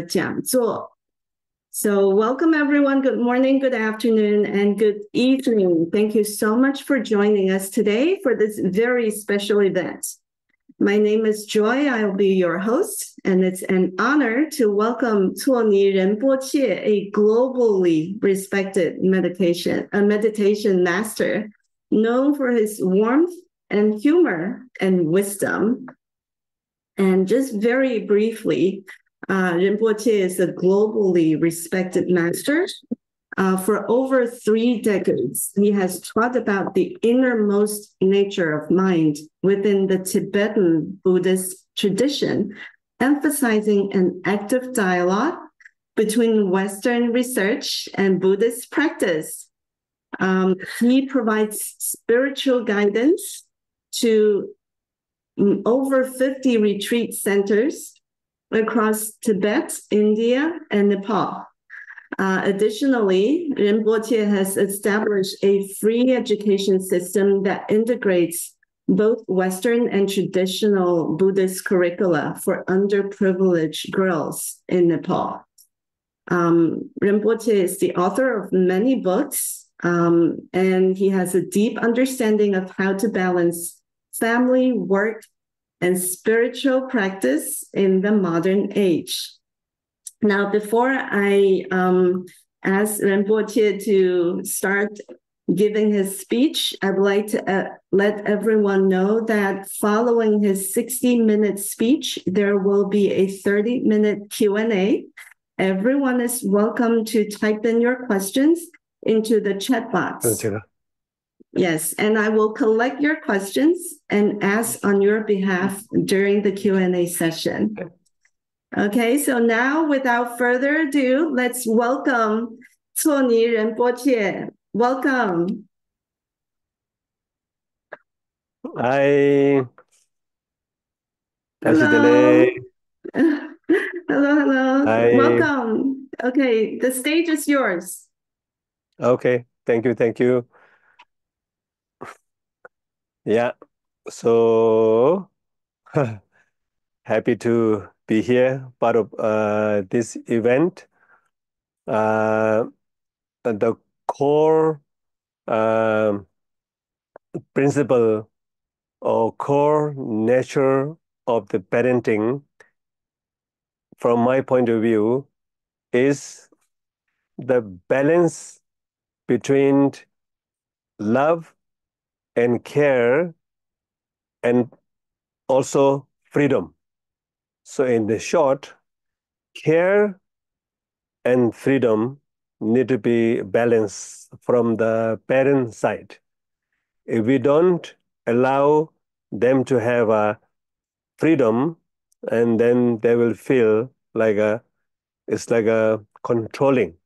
讲座. So welcome everyone. Good morning, good afternoon, and good evening. Thank you so much for joining us today for this very special event. My name is Joy. I'll be your host, and it's an honor to welcome措尼仁波切, a globally respected meditation master, known for his warmth and humor and wisdom. And just very briefly, Rinpoche is a globally respected master. For over 3 decades, he has taught about the innermost nature of mind within the Tibetan Buddhist tradition, emphasizing an active dialogue between Western research and Buddhist practice. He provides spiritual guidance to over 50 retreat centers across Tibet, India, and Nepal. Additionally, Rinpoche has established a free education system that integrates both Western and traditional Buddhist curricula for underprivileged girls in Nepal. Rinpoche is the author of many books, and he has a deep understanding of how to balance family, work, and spiritual practice in the modern age. Now, before I ask Rinpoche to start giving his speech, I'd like to let everyone know that following his 60-minute speech, there will be a 30-minute Q&A. Everyone is welcome to type in your questions into the chat box. Yes, and I will collect your questions and ask on your behalf during the Q&A session. Okay, so now without further ado, let's welcome措尼Rinpoche. Welcome. Hi. Hello. Hello. Hi. Welcome. Okay, the stage is yours. Okay, thank you. Yeah, so happy to be here, part of this event. The core principle or core nature of the parenting, from my point of view, is the balance between love and care and also freedom. So in the short, care and freedom need to be balanced from the parent side. If we don't allow them to have a freedom, and then they will feel like it's like a controlling.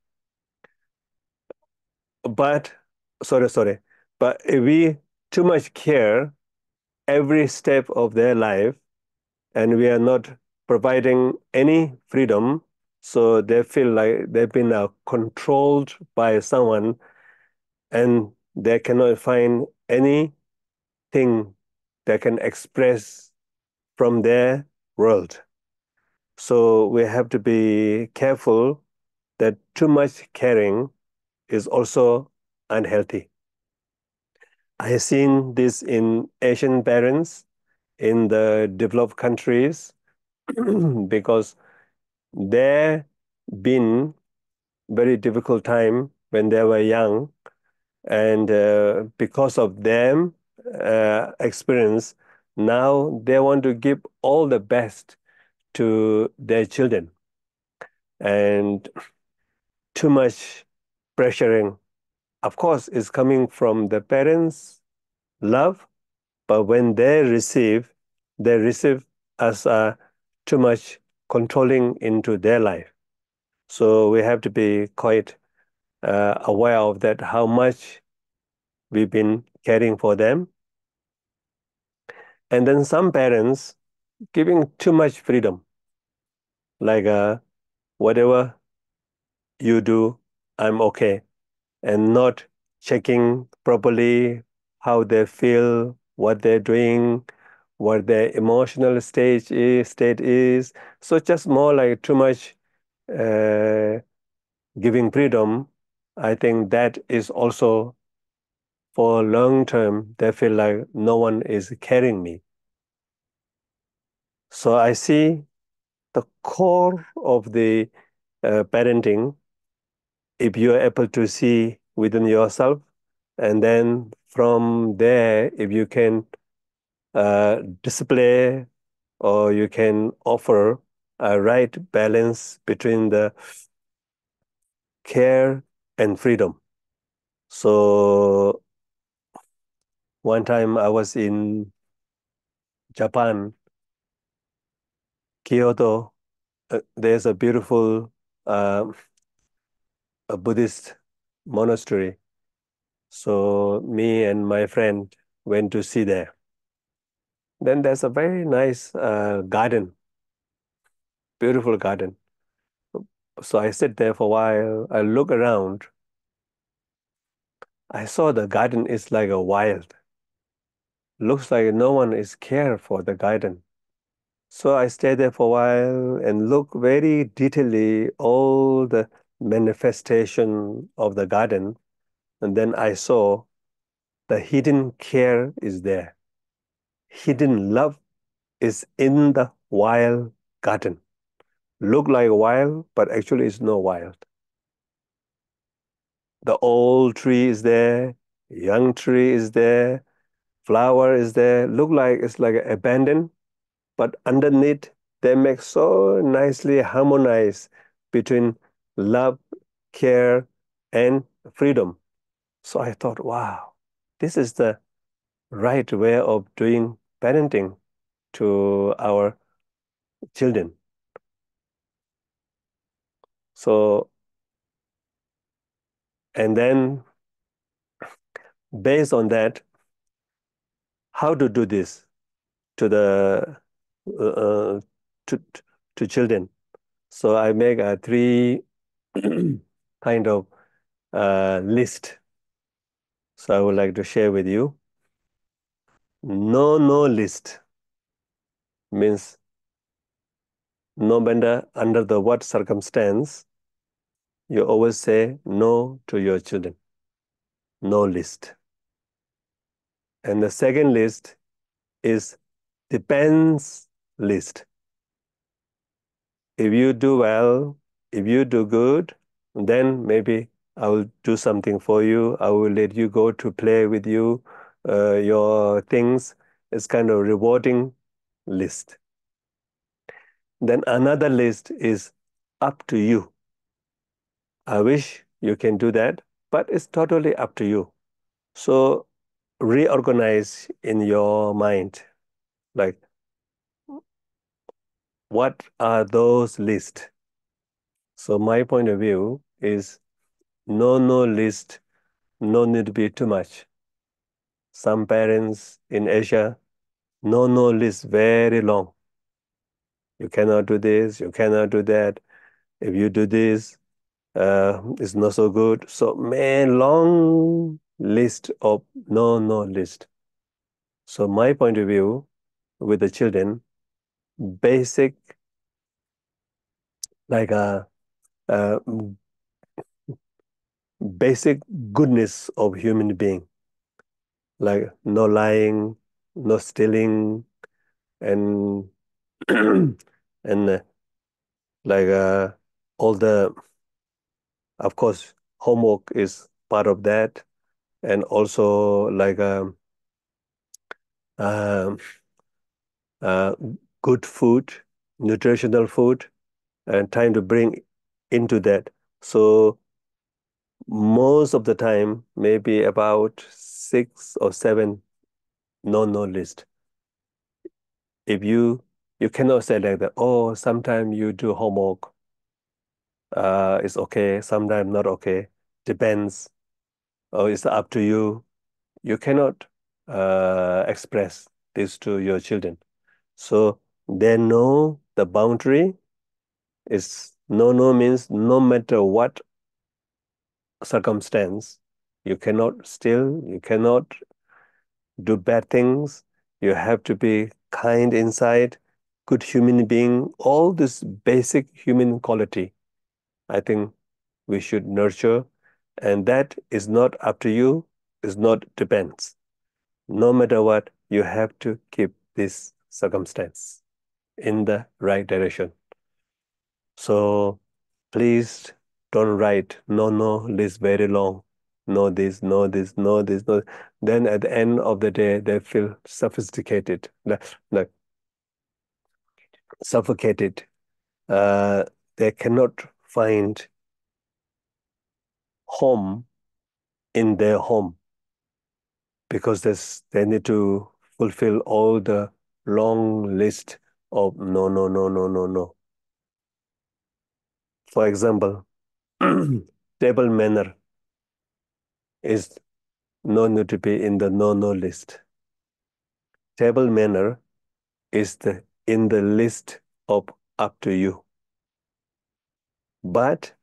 But if we too much care every step of their life, and we are not providing any freedom, so they feel like they've been controlled by someone, and they cannot find anything that can express from their world. So we have to be careful that too much caring is also unhealthy. I have seen this in Asian parents in the developed countries because there been very difficult time when they were young, and because of them experience, now they want to give all the best to their children, and too much pressuring, of course, is coming from the parents' love, but when they receive as too much controlling into their life. So we have to be quite aware of that, how much we've been caring for them. And then some parents giving too much freedom, like whatever you do, I'm okay, and not checking properly how they feel, what they're doing, what their emotional state is. So just more like too much giving freedom, I think that is also for long term, they feel like no one is carrying me. So I see the core of the parenting, if you are able to see within yourself, and then from there, if you can display or you can offer a right balance between the care and freedom. So one time I was in Japan, Kyoto. There's a beautiful a Buddhist monastery. So me and my friend went to see there. Then there's a very nice garden, beautiful garden. So I sit there for a while. I look around. I saw the garden is like a wild. Looks like no one is care for the garden. So I stay there for a while and look very detailedly all the manifestation of the garden. And then I saw the hidden care is there. Hidden love is in the wild garden. Look like wild, but actually it's no wild. The old tree is there, young tree is there, flower is there. Look like it's like abandoned, but underneath they make so nicely harmonize between love, care, and freedom. So I thought, wow, this is the right way of doing parenting to our children. So, and then based on that, how to do this to the to children. So I make a three kind of list. So I would like to share with you. No list means no matter under the what circumstance, you always say no to your children. No list. And the second list is depends list. If you do well, if you do good, then maybe I will do something for you. I will let you go to play with you, your things. It's kind of rewarding list. Then another list is up to you. I wish you can do that, but it's totally up to you. So reorganize in your mind, like what are those lists? So my point of view is no list, no need to be too much. Some parents in Asia, no list very long. You cannot do this, you cannot do that. If you do this, it's not so good. So man, long list of no list. So my point of view with the children, basic like a basic goodness of human being, like no lying, no stealing, and and like all the, of course, homework is part of that, and also like um, uh, good food, nutritional food, and trying to bring into that. So most of the time, maybe about 6 or 7 no list. If you cannot say like that, oh, sometimes you do homework, it's okay, sometimes not okay, depends, or it's up to you. You cannot express this to your children. So they know the boundary is no means no matter what circumstance, you cannot steal, you cannot do bad things, you have to be kind inside, good human being, all this basic human quality I think we should nurture, and that is not up to you, is not depends. No matter what, you have to keep this circumstance in the right direction. So please don't write no list very long. No this, no this, no this, no. Then at the end of the day, they feel sophisticated, like suffocated. They cannot find home in their home because they need to fulfill all the long list of no. For example, table manner is no need to be in the no list. Table manner is in the list of up to you. But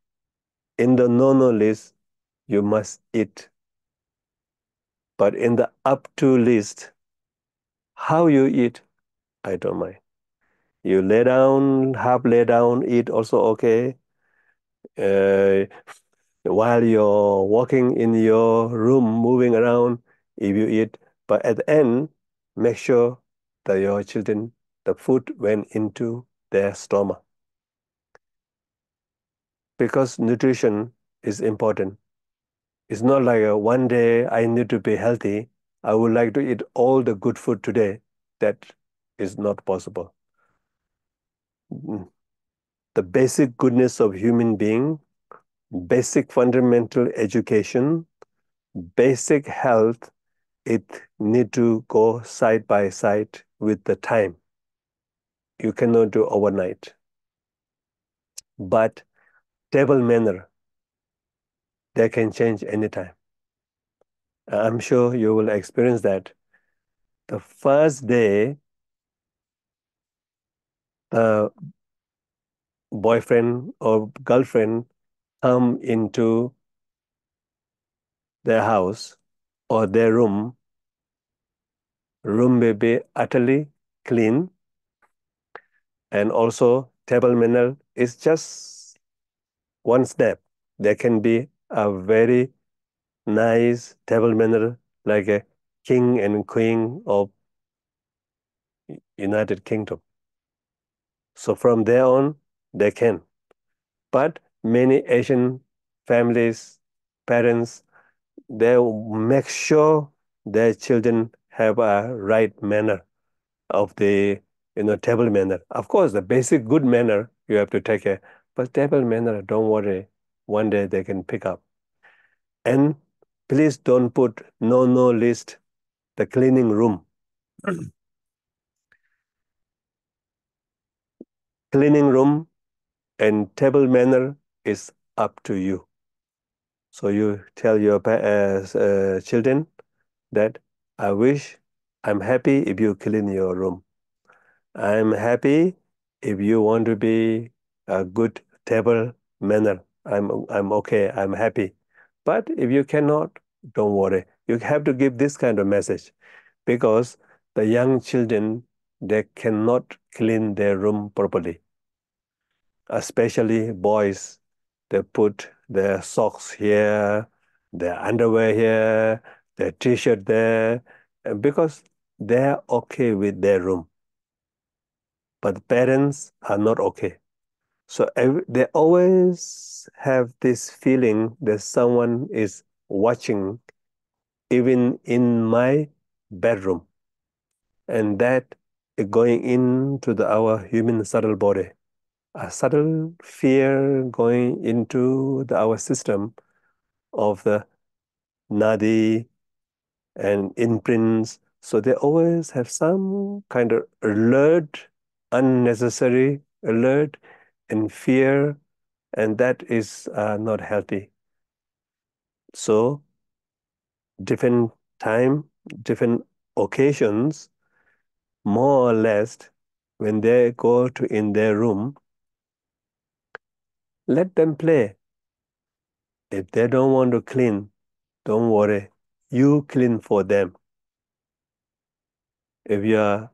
in the no list, you must eat. But in the up to list, how you eat, I don't mind. You lay down, half lay down, eat also okay. While you're walking in your room, moving around, if you eat. But at the end, make sure that your children, the food went into their stomach. Because nutrition is important. It's not like one day I need to be healthy. I would like to eat all the good food today. That is not possible. The basic goodness of human being, basic fundamental education, basic health, it need to go side by side with the time. You cannot do overnight. But table manner, they can change anytime. I'm sure you will experience that. The first day, the boyfriend or girlfriend come into their house or their room may be utterly clean, and also table manner is just one step. There can be a very nice table manner like a king and queen of United Kingdom. So from there on, they can. But many Asian families, parents, they make sure their children have a right manner of the table manner. Of course, the basic good manner you have to take care, but table manner, don't worry, one day they can pick up. And please don't put no list the cleaning room. Cleaning room and table manner is up to you. So you tell your children that I'm happy if you clean your room. I'm happy if you want to be a good table manner. I'm okay. I'm happy. But if you cannot, don't worry. You have to give this kind of message because the young children, they cannot clean their room properly. Especially boys, they put their socks here, their underwear here, their t-shirt there, because they're okay with their room. But the parents are not okay. So they always have this feeling that someone is watching even in my bedroom. And that is going into our human subtle body. A subtle fear going into our system of the nadi and imprints. So they always have some kind of alert, unnecessary alert and fear, and that is not healthy. So different time, different occasions, more or less, when they go to in their room, let them play. If they don't want to clean, don't worry. You clean for them. If you are,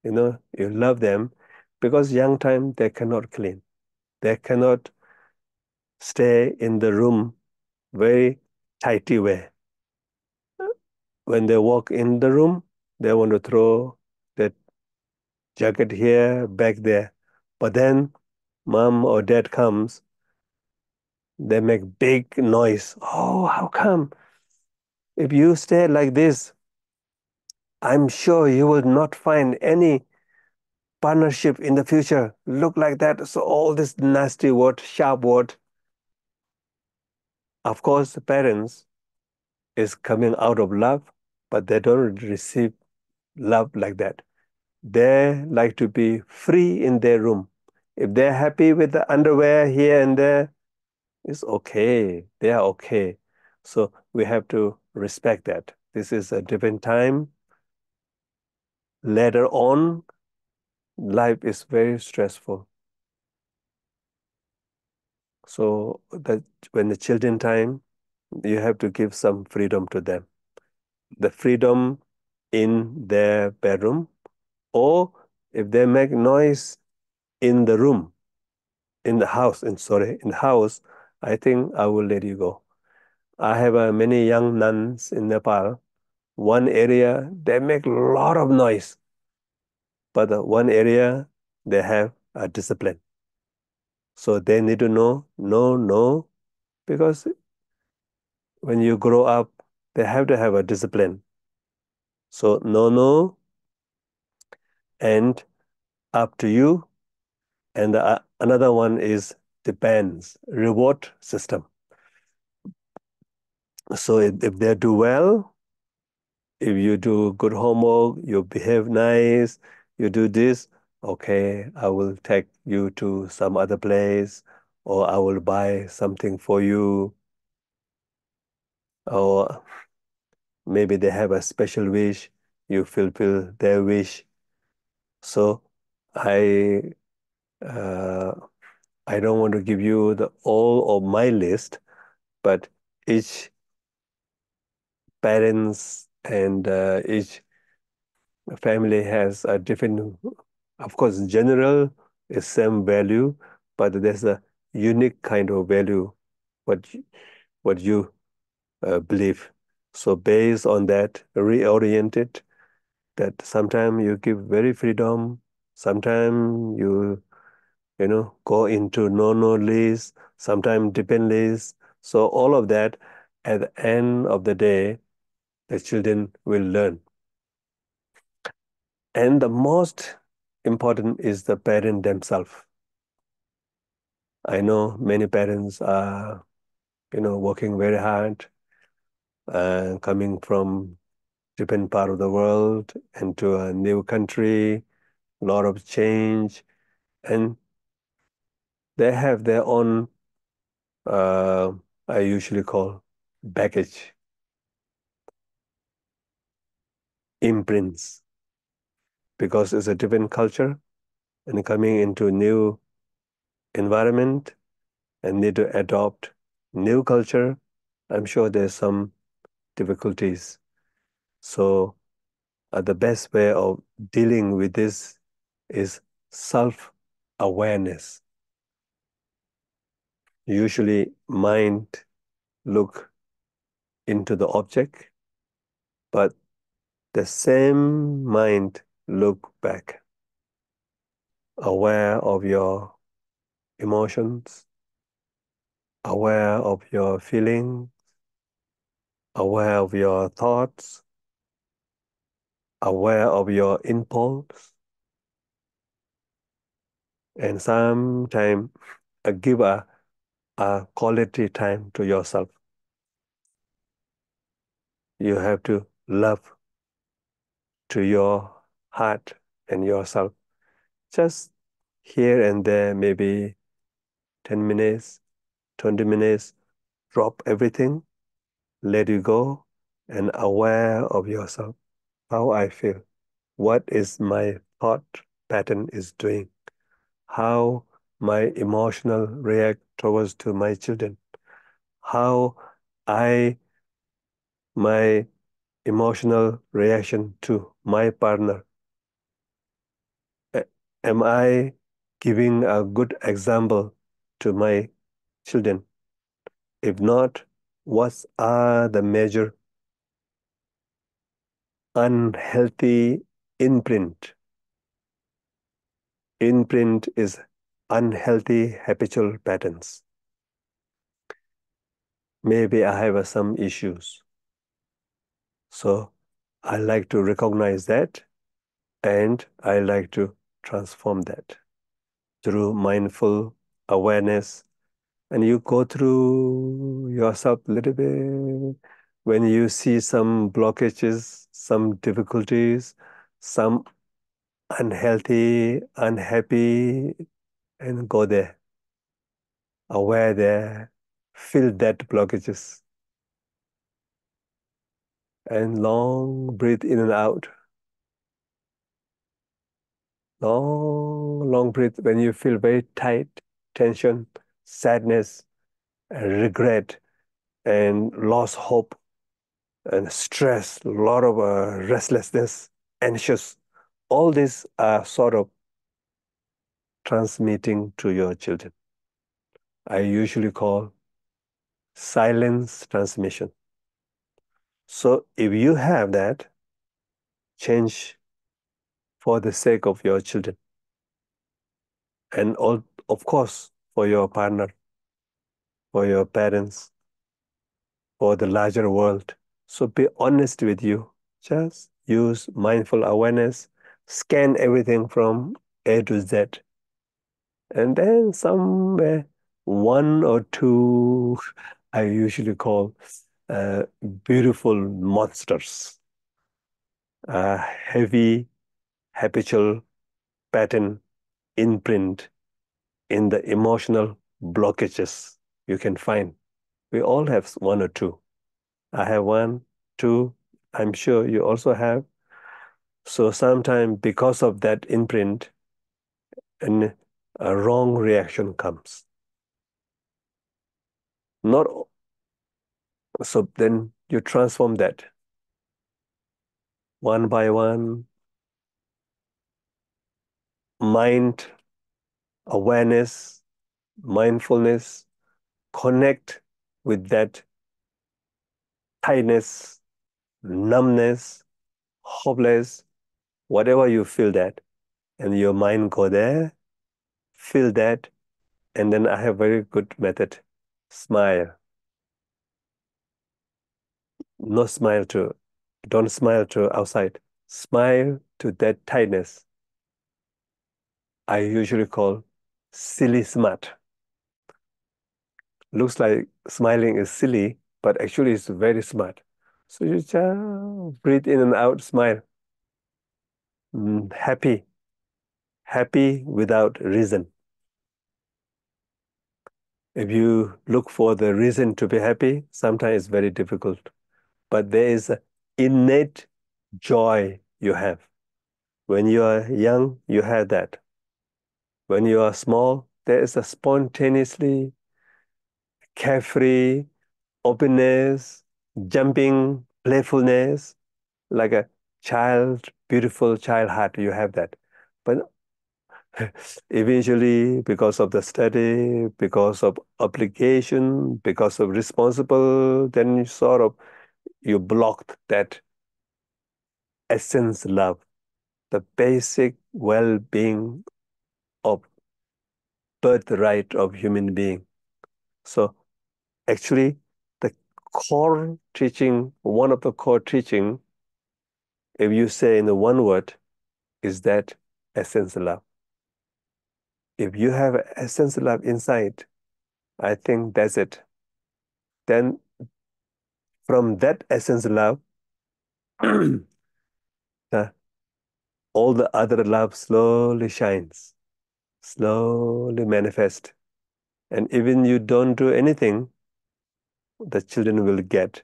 you love them, because young time they cannot clean. They cannot stay in the room very tighty way. When they walk in the room, they want to throw that jacket here, back there. But then mom or dad comes, they make big noise. Oh, how come? If you stay like this, I'm sure you will not find any partnership in the future. Look like that. So all this nasty word, sharp word. Of course, the parents is coming out of love, but they don't receive love like that. They like to be free in their room. If they're happy with the underwear here and there, it's okay. They are okay. So we have to respect that. This is a different time. Later on, life is very stressful. So that when the children time, you have to give some freedom to them. The freedom in their bedroom, or if they make noise in the room, in the house, in the house, I think I will let you go. I have many young nuns in Nepal. One area, they make a lot of noise, but one area, they have a discipline. So they need to know, no, because when you grow up, they have to have a discipline. So no, and up to you. And another one is depends, reward system. So if they do well, if you do good homework, you behave nice, you do this, okay, I will take you to some other place, or I will buy something for you, or maybe they have a special wish, you fulfill their wish. So I uh, I don't want to give you the all of my list, but each parents and each family has a different, of course, general is same value, but there's a unique kind of value, what you believe. So based on that, reorient it, that sometimes you give very freedom, sometimes you go into no list, sometimes depend list. So all of that, at the end of the day, the children will learn. And the most important is the parent themselves. I know many parents are, working very hard, coming from different part of the world into a new country, a lot of change, and they have their own, I usually call baggage, imprints, because it's a different culture and coming into new environment and need to adopt new culture. I'm sure there's some difficulties. So the best way of dealing with this is self-awareness. Usually mind look into the object, but the same mind look back, aware of your emotions, aware of your feelings, aware of your thoughts, aware of your impulse, and sometimes give a quality time to yourself. You have to love to your heart and yourself. Just here and there, maybe 10 minutes, 20 minutes, drop everything, let it go, and aware of yourself. How I feel. What is my thought pattern is doing? How my emotional react towards to my children? How my emotional reaction to my partner? Am I giving a good example to my children? If not, what are the major unhealthy imprint? Imprint is unhealthy habitual patterns. Maybe I have some issues. So I like to recognize that, and I like to transform that through mindful awareness. And you go through yourself a little bit. When you see some blockages, some difficulties, some unhealthy, unhappy, and go there, aware there, feel that blockages, and long breathe in and out. Long breath when you feel very tight, tension, sadness, regret, and lost hope, and stress, a lot of restlessness, anxious. All these are sort of transmitting to your children. I usually call silence transmission. So if you have that, change for the sake of your children. And all, of course, for your partner, for your parents, for the larger world. So be honest with you. Just use mindful awareness, scan everything from A to Z. And then somewhere, one or two, I usually call beautiful monsters, heavy habitual pattern imprint in the emotional blockages you can find. We all have one or two. I have one, two, I'm sure you also have. So sometimes because of that imprint, a wrong reaction comes. Not so then you transform that one by one. Mind, awareness, mindfulness, connect with that tightness, numbness, hopeless, whatever you feel that, and your mind go there, feel that, and then I have very good method. Smile. No smile to, don't smile to outside. Smile to that tightness. I usually call silly smart. Looks like smiling is silly, but actually it's very smart. So you just breathe in and out, smile. Happy. Happy without reason. If you look for the reason to be happy, sometimes it's very difficult. But there is an innate joy you have. When you are young, you have that. When you are small, there is a spontaneously carefree openness, jumping playfulness, like a child, beautiful child heart, you have that. But eventually, because of the study, because of obligation, because of responsible, then you sort of, you blocked that essence love, the basic well-being of birthright of human being. So actually, the core teaching, one of the core teaching, if you say in the one word, is that essence love. If you have essence love inside, I think that's it. Then from that essence love, all the other love slowly shines, slowly manifest. And even you don't do anything, the children will get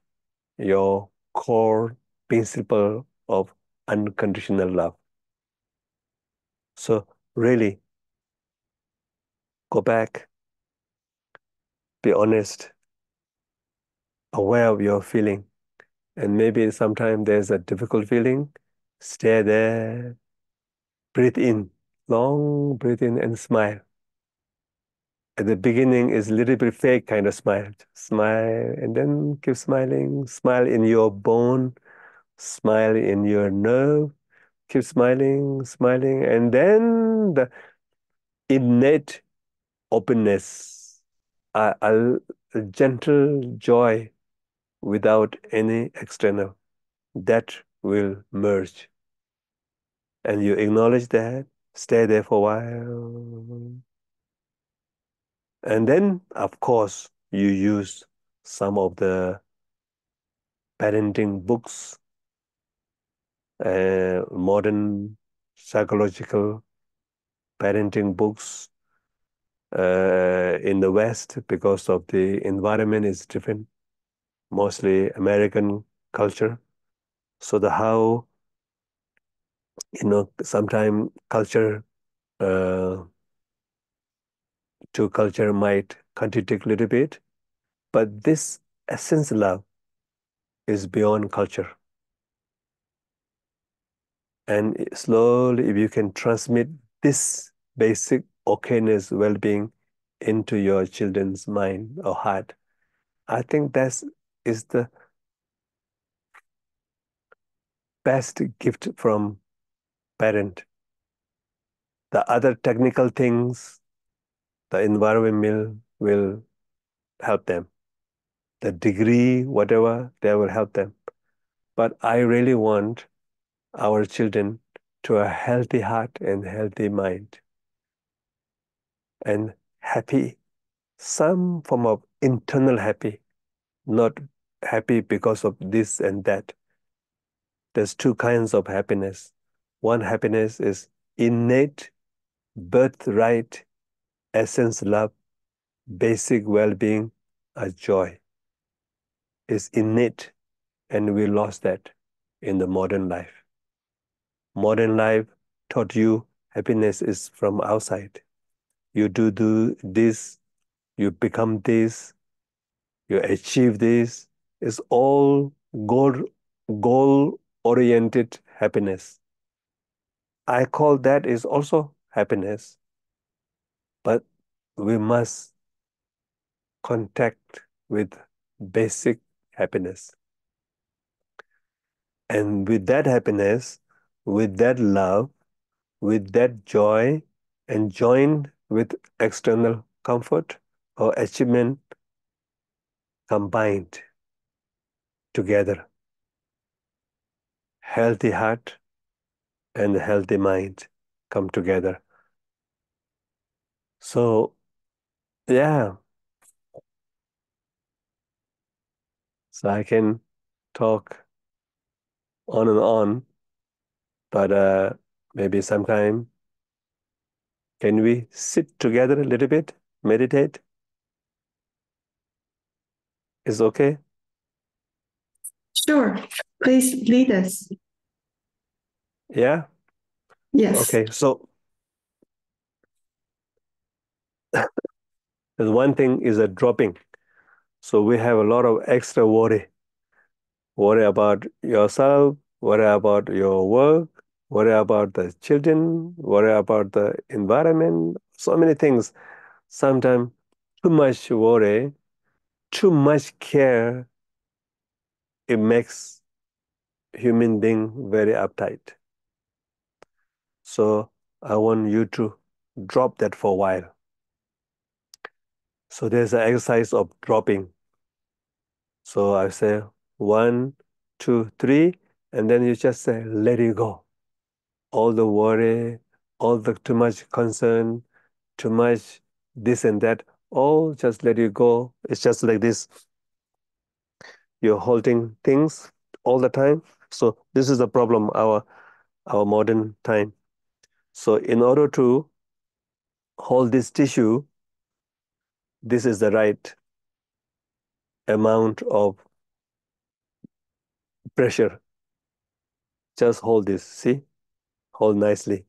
your core principle of unconditional love. So really, go back, be honest, aware of your feeling. And maybe sometimes there's a difficult feeling, stay there, breathe in, long breathe in and smile. at the beginning is a little bit fake kind of smile. Smile and then keep smiling. Smile in your bone, smile in your nerve. Keep smiling, smiling, and then the innate openness, a gentle joy without any external, that will merge. And you acknowledge that, stay there for a while. And then, of course, you use some of the parenting books, modern psychological parenting books in the West, because of the environment is different, mostly American culture. So how, sometimes culture to culture might contradict a little bit, but this essence love is beyond culture. And slowly, if you can transmit this basic okayness, well-being into your children's mind or heart, I think that is the best gift from parent. The other technical things, the environment will help them. The degree, whatever, they will help them. But I really want our children to a healthy heart and healthy mind and happy, some form of internal happy, not happy because of this and that. There's two kinds of happiness. One happiness is innate, birthright, essence love, basic well-being, a joy. Is innate, and we lost that in the modern life. Modern life taught you happiness is from outside. You do this, you become this, you achieve this. It's all goal-oriented happiness. I call that is also happiness, but we must contact with basic happiness. And with that happiness, with that love, with that joy, and joined with external comfort or achievement combined together, healthy heart and healthy mind come together. So, yeah. So I can talk on and on, but maybe sometime can we sit together a little bit, meditate? Is okay? Sure. Please lead us. Yeah? Yes. Okay, so the one thing is a dropping. So we have a lot of extra worry. Worry about yourself, worry about your work, worry about the children, worry about the environment, so many things. Sometimes too much worry, too much care, it makes human being very uptight. So I want you to drop that for a while. So there's an exercise of dropping. So I say 1, 2, 3, and then you just say, let it go. All the worry, all the too much concern, too much this and that, all just let it go. It's just like this. You're holding things all the time. So this is the problem, our modern time. So in order to hold this tissue, this is the right amount of pressure. Just hold this, see? Hold nicely.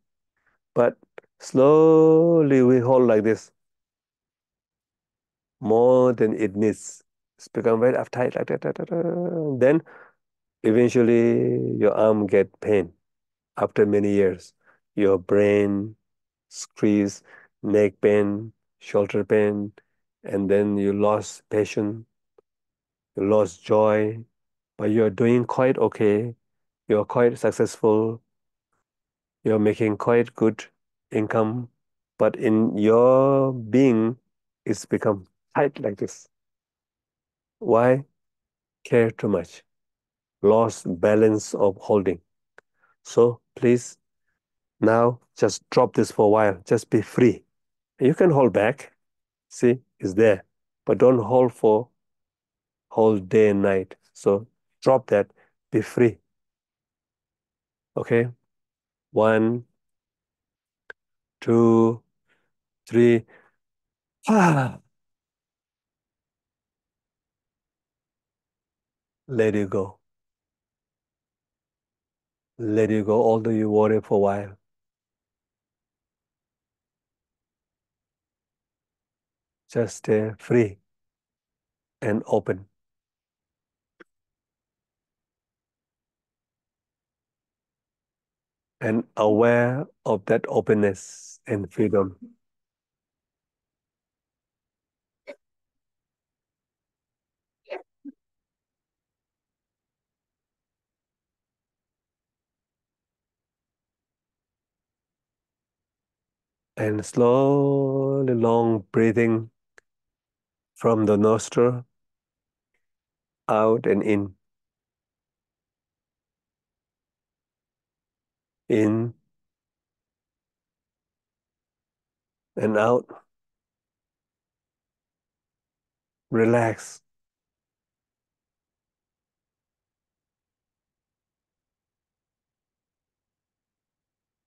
But slowly we hold like this, more than it needs. It's become very uptight like that. Then eventually your arm get pain after many years. Your brain squeeze, neck pain, shoulder pain, and then you lost patience, you lost joy, but you're doing quite okay. You're quite successful. You're making quite good income, but in your being, it's become tight like this. Why? Care too much. Lost balance of holding. So please, now just drop this for a while. Just be free. You can hold back. See, it's there. But don't hold for whole day and night. So drop that. Be free. Okay? 1, 2, 3. Let it go. Let it go, although you worry for a while. Just stay free and open. And aware of that openness and freedom. And slowly long breathing from the nostril out and in. In and out. Relax.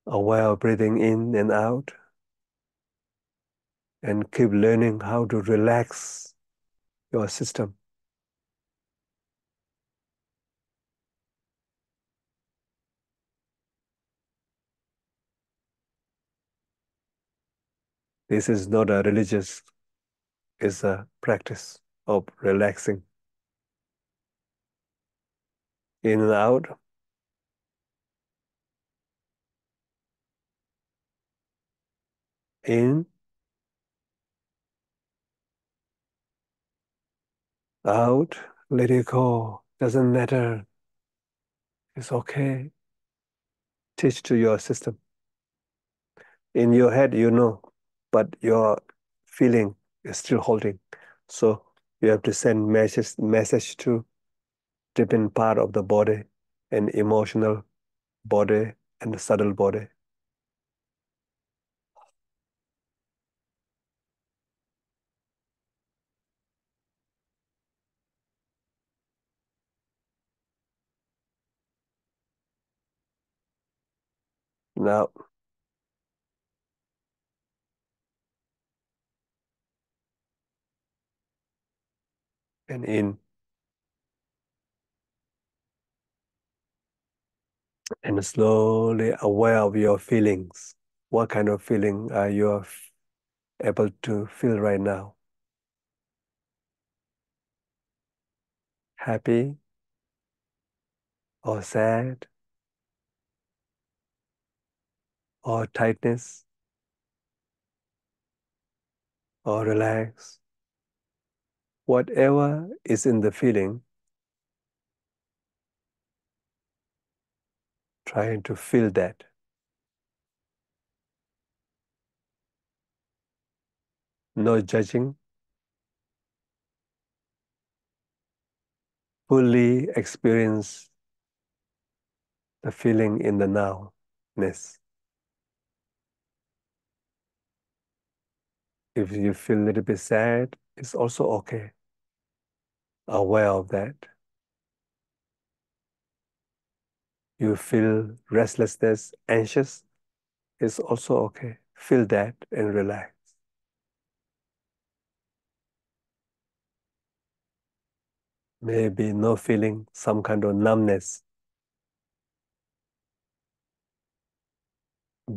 Aware of breathing in and out. And keep learning how to relax your system. This is not a religious, it's a practice of relaxing. In and out. In. Out. Let it go. Doesn't matter. It's okay. Teach to your system. In your head, you know, but your feeling is still holding. So you have to send message to different part of the body and emotional body and the subtle body. Now, and in. And slowly aware of your feelings. What kind of feeling are you able to feel right now? Happy or sad or tightness or relax? Whatever is in the feeling, trying to feel that. No judging. Fully experience the feeling in the nowness. If you feel a little bit sad, it's also okay. Aware of that. You feel restlessness, anxious, it's also okay. Feel that and relax. Maybe no feeling, some kind of numbness.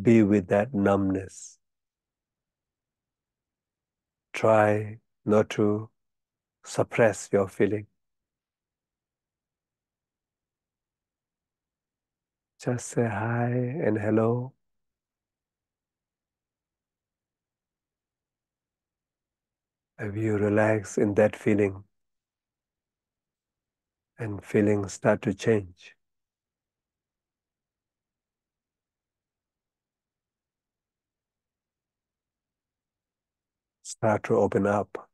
Be with that numbness. Try not to suppress your feeling. Just say hi and hello. If you relax in that feeling, and feelings start to change. Start to open up.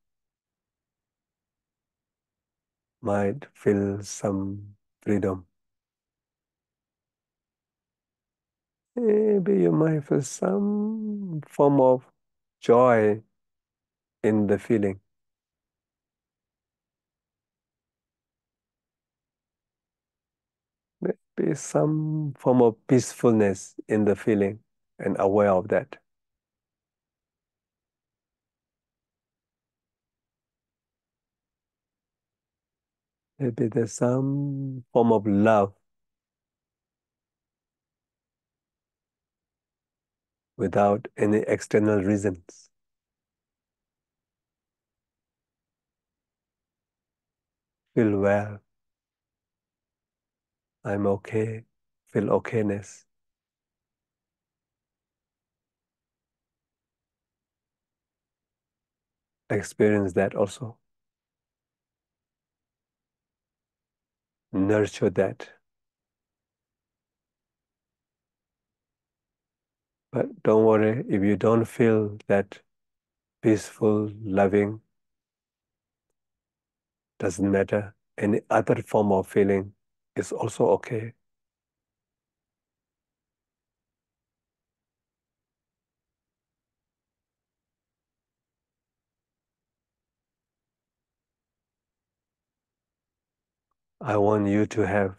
Might feel some freedom. Maybe you might feel some form of joy in the feeling. Maybe some form of peacefulness in the feeling and aware of that. Maybe there's some form of love without any external reasons. Feel well. I'm okay. Feel okayness. Experience that also. Nurture that. But don't worry if you don't feel that peaceful, loving, doesn't matter. Any other form of feeling is also okay. I want you to have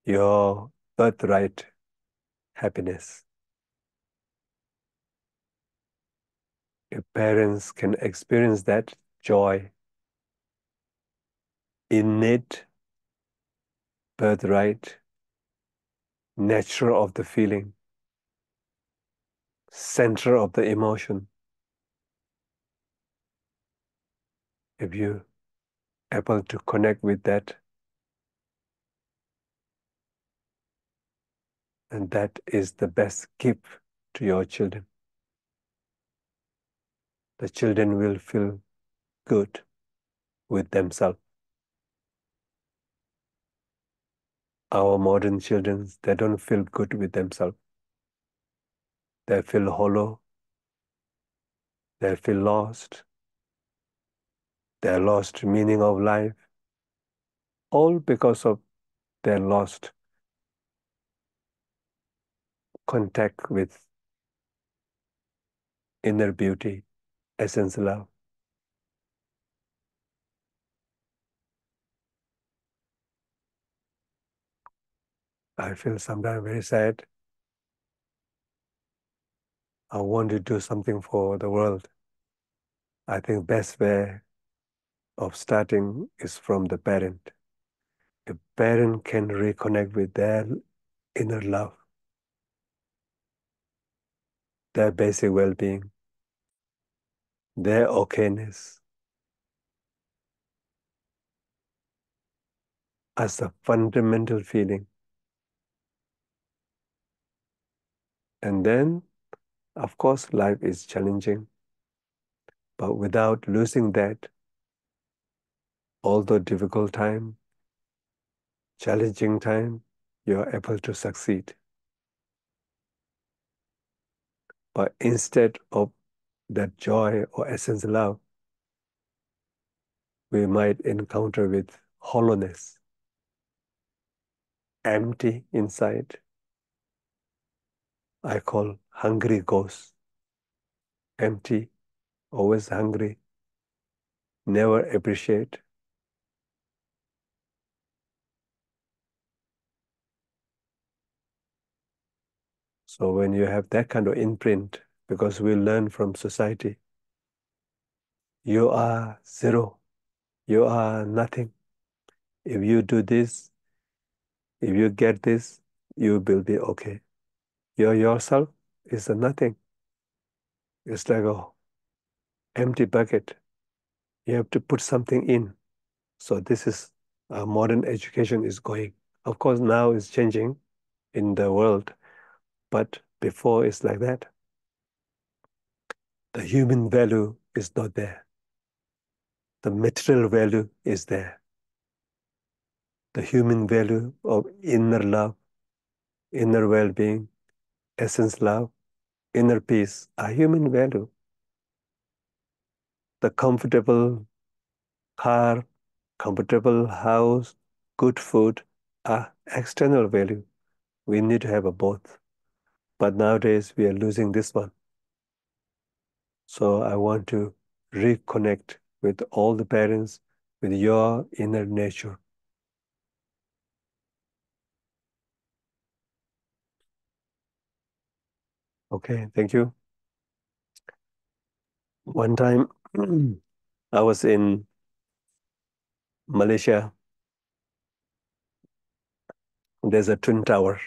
your birthright happiness. Your parents can experience that joy, innate birthright, nature of the feeling, center of the emotion. If you're able to connect with that, and that is the best gift to your children. The children will feel good with themselves. Our modern children, they don't feel good with themselves. They feel hollow. They feel lost. They lost meaning of life. All because of their lost contact with inner beauty, essence love. I feel sometimes very sad. I want to do something for the world. I think best way of starting is from the parent. A parent can reconnect with their inner love, their basic well-being, their okayness as a fundamental feeling. And then, of course, life is challenging, but without losing that, although difficult time, challenging time, you are able to succeed. But instead of that joy or essence love, we might encounter with hollowness, empty inside. I call hungry ghosts. Empty, always hungry, never appreciate. So when you have that kind of imprint, because we learn from society, you are zero, you are nothing. If you do this, if you get this, you will be okay. Your yourself is a nothing. It's like a empty bucket. You have to put something in. So this is modern education is going. Of course, now it's changing in the world, but before it's like that. The human value is not there. The material value is there. The human value of inner love, inner well-being, essence love, inner peace are human value. The comfortable car, comfortable house, good food are external value. We need to have a both. But nowadays we are losing this one. So I want to reconnect with all the parents, with your inner nature. Okay, thank you. One time I was in Malaysia. There's a twin tower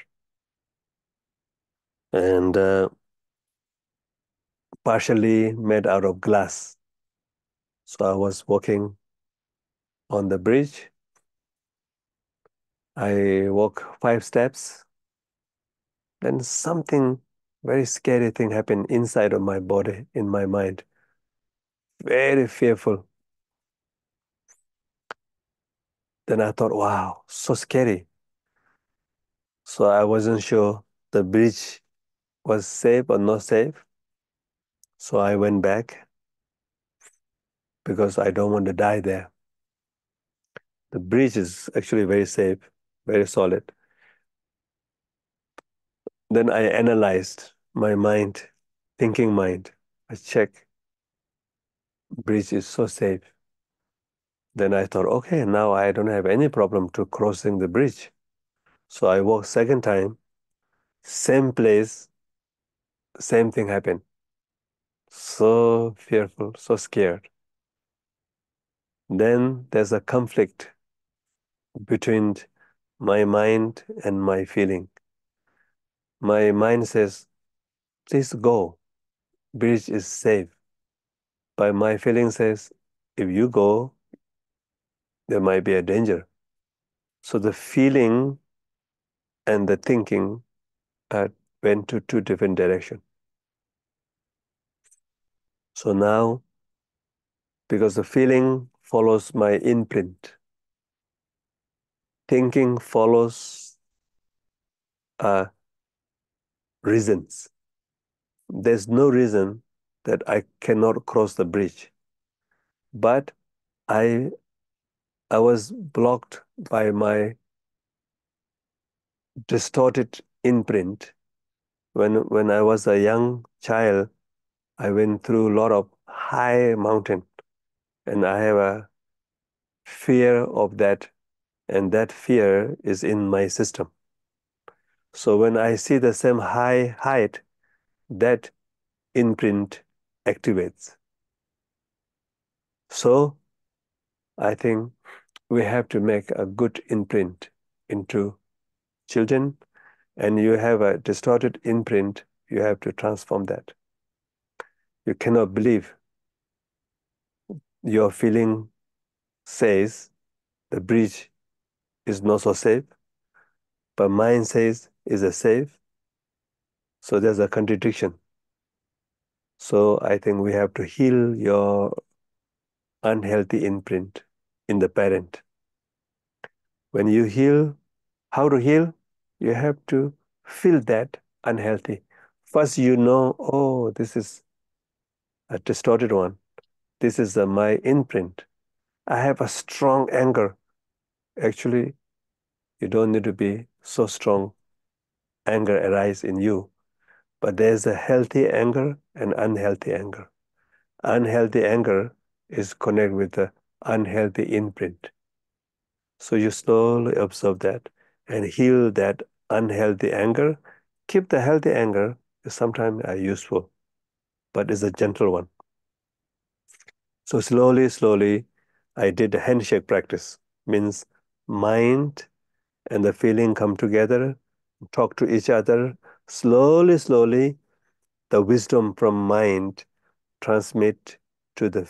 and partially made out of glass. So I was walking on the bridge. I walk 5 steps. Then something very scary thing happened inside of my body, in my mind. Very fearful. Then I thought, wow, so scary. So I wasn't sure the bridge was safe or not safe. So I went back because I don't want to die there. The bridge is actually very safe, very solid. Then I analyzed my mind, thinking mind. I check, bridge is so safe. Then I thought, okay, now I don't have any problem to crossing the bridge. So I walked second time, same place, same thing happened. So fearful, so scared. Then there's a conflict between my mind and my feeling. My mind says, please go, bridge is safe. But my feeling says, if you go, there might be a danger. So the feeling and the thinking went to 2 different directions. So now, because the feeling follows my imprint, thinking follows reasons. There's no reason that I cannot cross the bridge. But I was blocked by my distorted imprint. When I was a young child, I went through a lot of high mountain, and I have a fear of that, and that fear is in my system. So when I see the same high height, that imprint activates. So I think we have to make a good imprint into children, and you have a distorted imprint, you have to transform that. You cannot believe your feeling says the bridge is not so safe, but mind says is a safe. So there's a contradiction. So I think we have to heal your unhealthy imprint in the parent. When you heal, how to heal? You have to feel that unhealthy. First, you know, oh, this is a distorted one. This is my imprint. I have a strong anger. Actually, you don't need to be so strong. Anger arises in you. But there's a healthy anger and unhealthy anger. Unhealthy anger is connected with the unhealthy imprint. So you slowly observe that and heal that unhealthy anger. Keep the healthy anger, sometimes are useful, but it's a gentle one. So slowly, I did a handshake practice. Means mind and the feeling come together, talk to each other. Slowly, the wisdom from mind transmit to the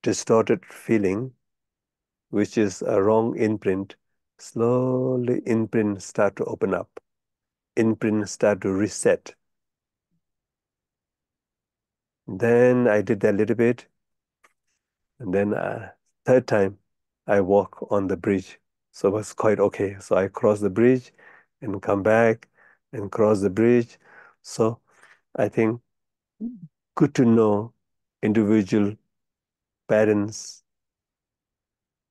distorted feeling, which is a wrong imprint. Slowly, imprint start to open up. Imprint start to reset. Then I did that a little bit. And then third time, I walk on the bridge. So it was quite okay. So I cross the bridge and come back and cross the bridge. So I think good to know individual parents,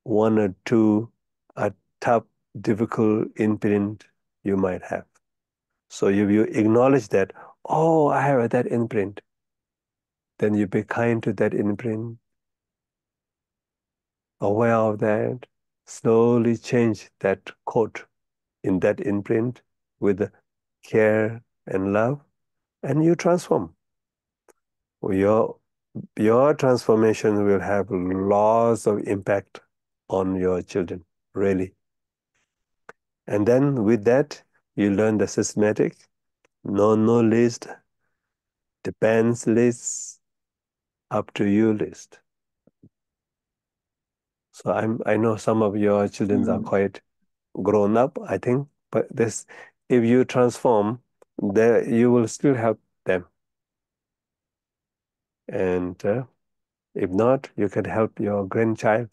one or two, a tough, difficult imprint you might have. So if you acknowledge that, oh, I have that imprint, then you be kind to that imprint, aware of that, slowly change that code in that imprint with care and love, and you transform. Your transformation will have lots of impact on your children, really. And then with that, you learn the systematic, no list, depends list, up to you list. So I know some of your children are quite grown up, I think, but this, if you transform, you will still help them. And if not, you can help your grandchild.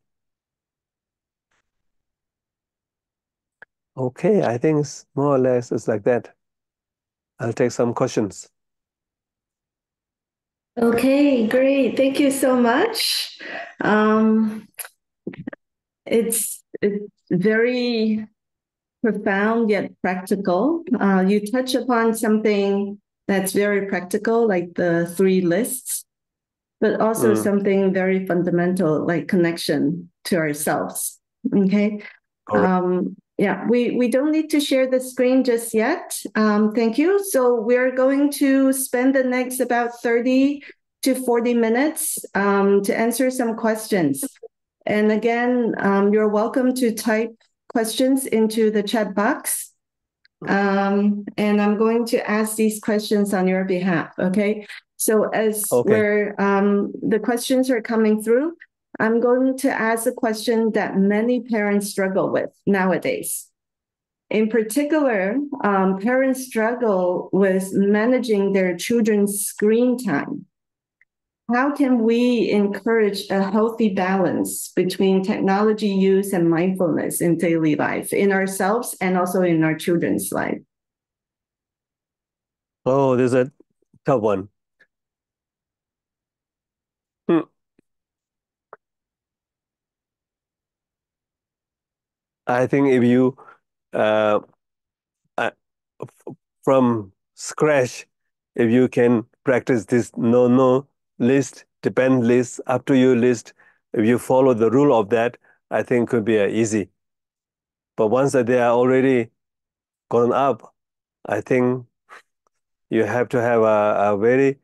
Okay, I think it's more or less it's like that. I'll take some questions. Okay, great. Thank you so much. It's very profound yet practical. You touch upon something that's very practical, like the 3 lists, but also something very fundamental, like connection to ourselves. Okay. Yeah, we don't need to share the screen just yet. Thank you. So we're going to spend the next about 30 to 40 minutes to answer some questions. And again, you're welcome to type questions into the chat box. And I'm going to ask these questions on your behalf, okay? So as the questions are coming through, I'm going to ask a question that many parents struggle with nowadays. In particular, parents struggle with managing their children's screen time. How can we encourage a healthy balance between technology use and mindfulness in daily life, in ourselves and also in our children's life? Oh, there's a tough one. I think if you from scratch, if you can practice this no list, depend list, up to you list, if you follow the rule of that, I think could be easy. But once that they are already grown up, I think you have to have a very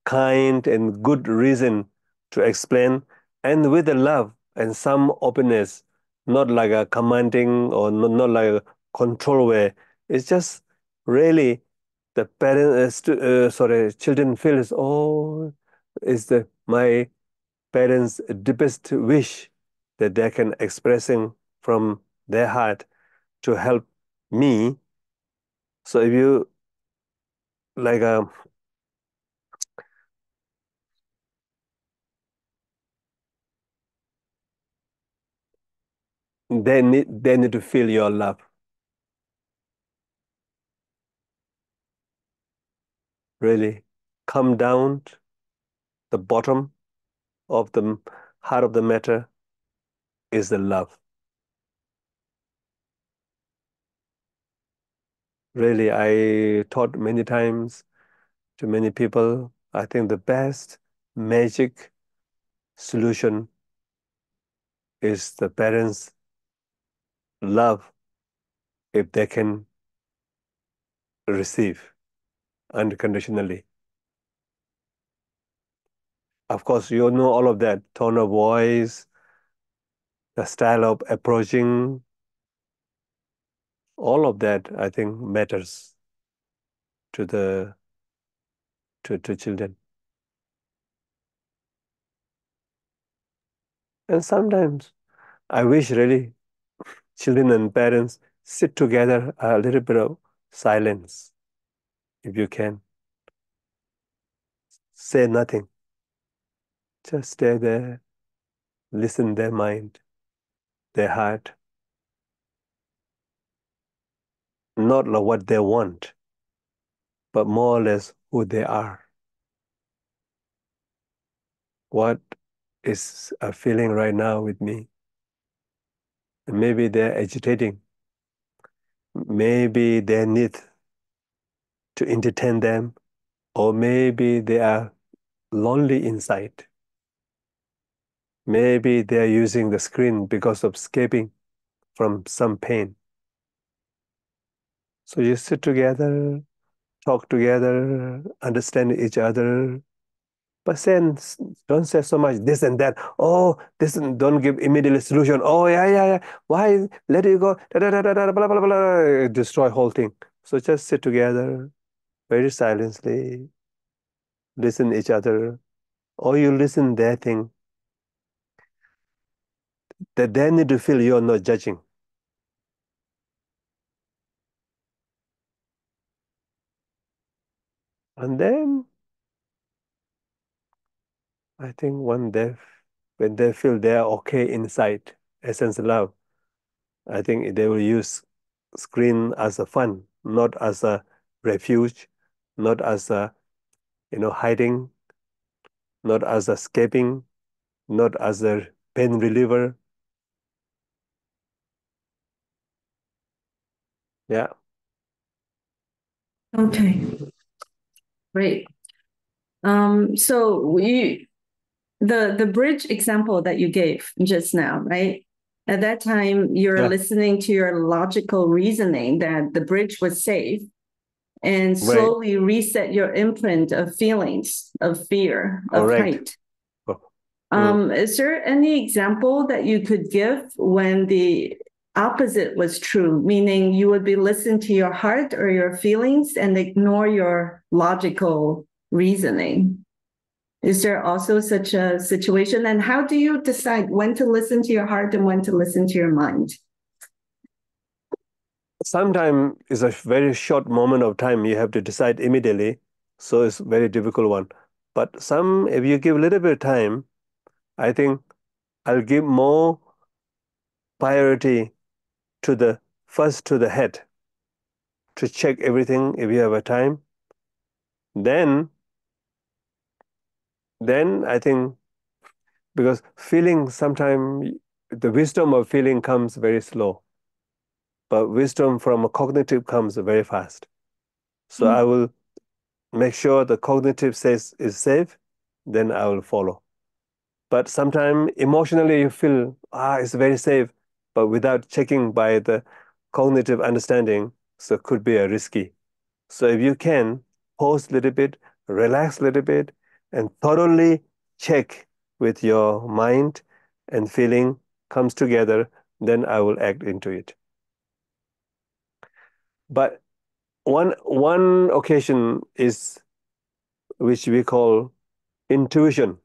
kind and good reason to explain, and with the love and some openness, not like a commanding or not like a control way. It's just really the parents, children feels, oh, is my parents' deepest wish that they can expressing from their heart to help me. So if you like they need to feel your love. Really come down to the bottom of the heart of the matter is the love. Really, I taught many times to many people. I think the best magic solution is the parents' love if they can receive unconditionally. Of course, you know all of that, tone of voice, the style of approaching, all of that, I think, matters to children. And sometimes I wish really children and parents sit together a little bit of silence, if you can. Say nothing. Just stay there, listen their mind, their heart, not like what they want, but more or less who they are. What is a feeling right now with me? And maybe they're agitating. Maybe they need to entertain them, or maybe they are lonely inside. Maybe they are using the screen because of escaping from some pain. So you sit together, talk together, understand each other, but then don't say so much this and that. Oh, this and don't give immediate solution. Oh, yeah. Why? Let it go. Da, da, da, da, da, blah, blah, blah, blah. Destroy whole thing. So just sit together, very silently, listen each other, or you listen their thing. That they need to feel you're not judging. And then I think when they feel they're okay inside, essence love, I think they will use screen as a fun, not as a refuge, not as a hiding, not as escaping, not as a pain reliever. Yeah. Okay. Great. So the bridge example that you gave just now, right? At that time, you're listening to your logical reasoning that the bridge was safe and slowly reset your imprint of feelings of fear, of height. Is there any example that you could give when the opposite was true, meaning you would be listening to your heart or your feelings and ignore your logical reasoning? Is there also such a situation? And how do you decide when to listen to your heart and when to listen to your mind? Sometimes it's a very short moment of time. You have to decide immediately. So it's a very difficult one. But if you give a little bit of time, I think I'll give more priority to the head to check everything if you have a time. Then I think, because feeling sometimes, the wisdom of feeling comes very slow, but wisdom from a cognitive comes very fast. So I will make sure the cognitive says is safe, then I will follow. But sometimes emotionally you feel, it's very safe, but without checking by the cognitive understanding, so it could be a risky. So if you can, pause a little bit, relax a little bit, and thoroughly check with your mind and feeling comes together, then I will act into it. But one occasion is which we call intuition.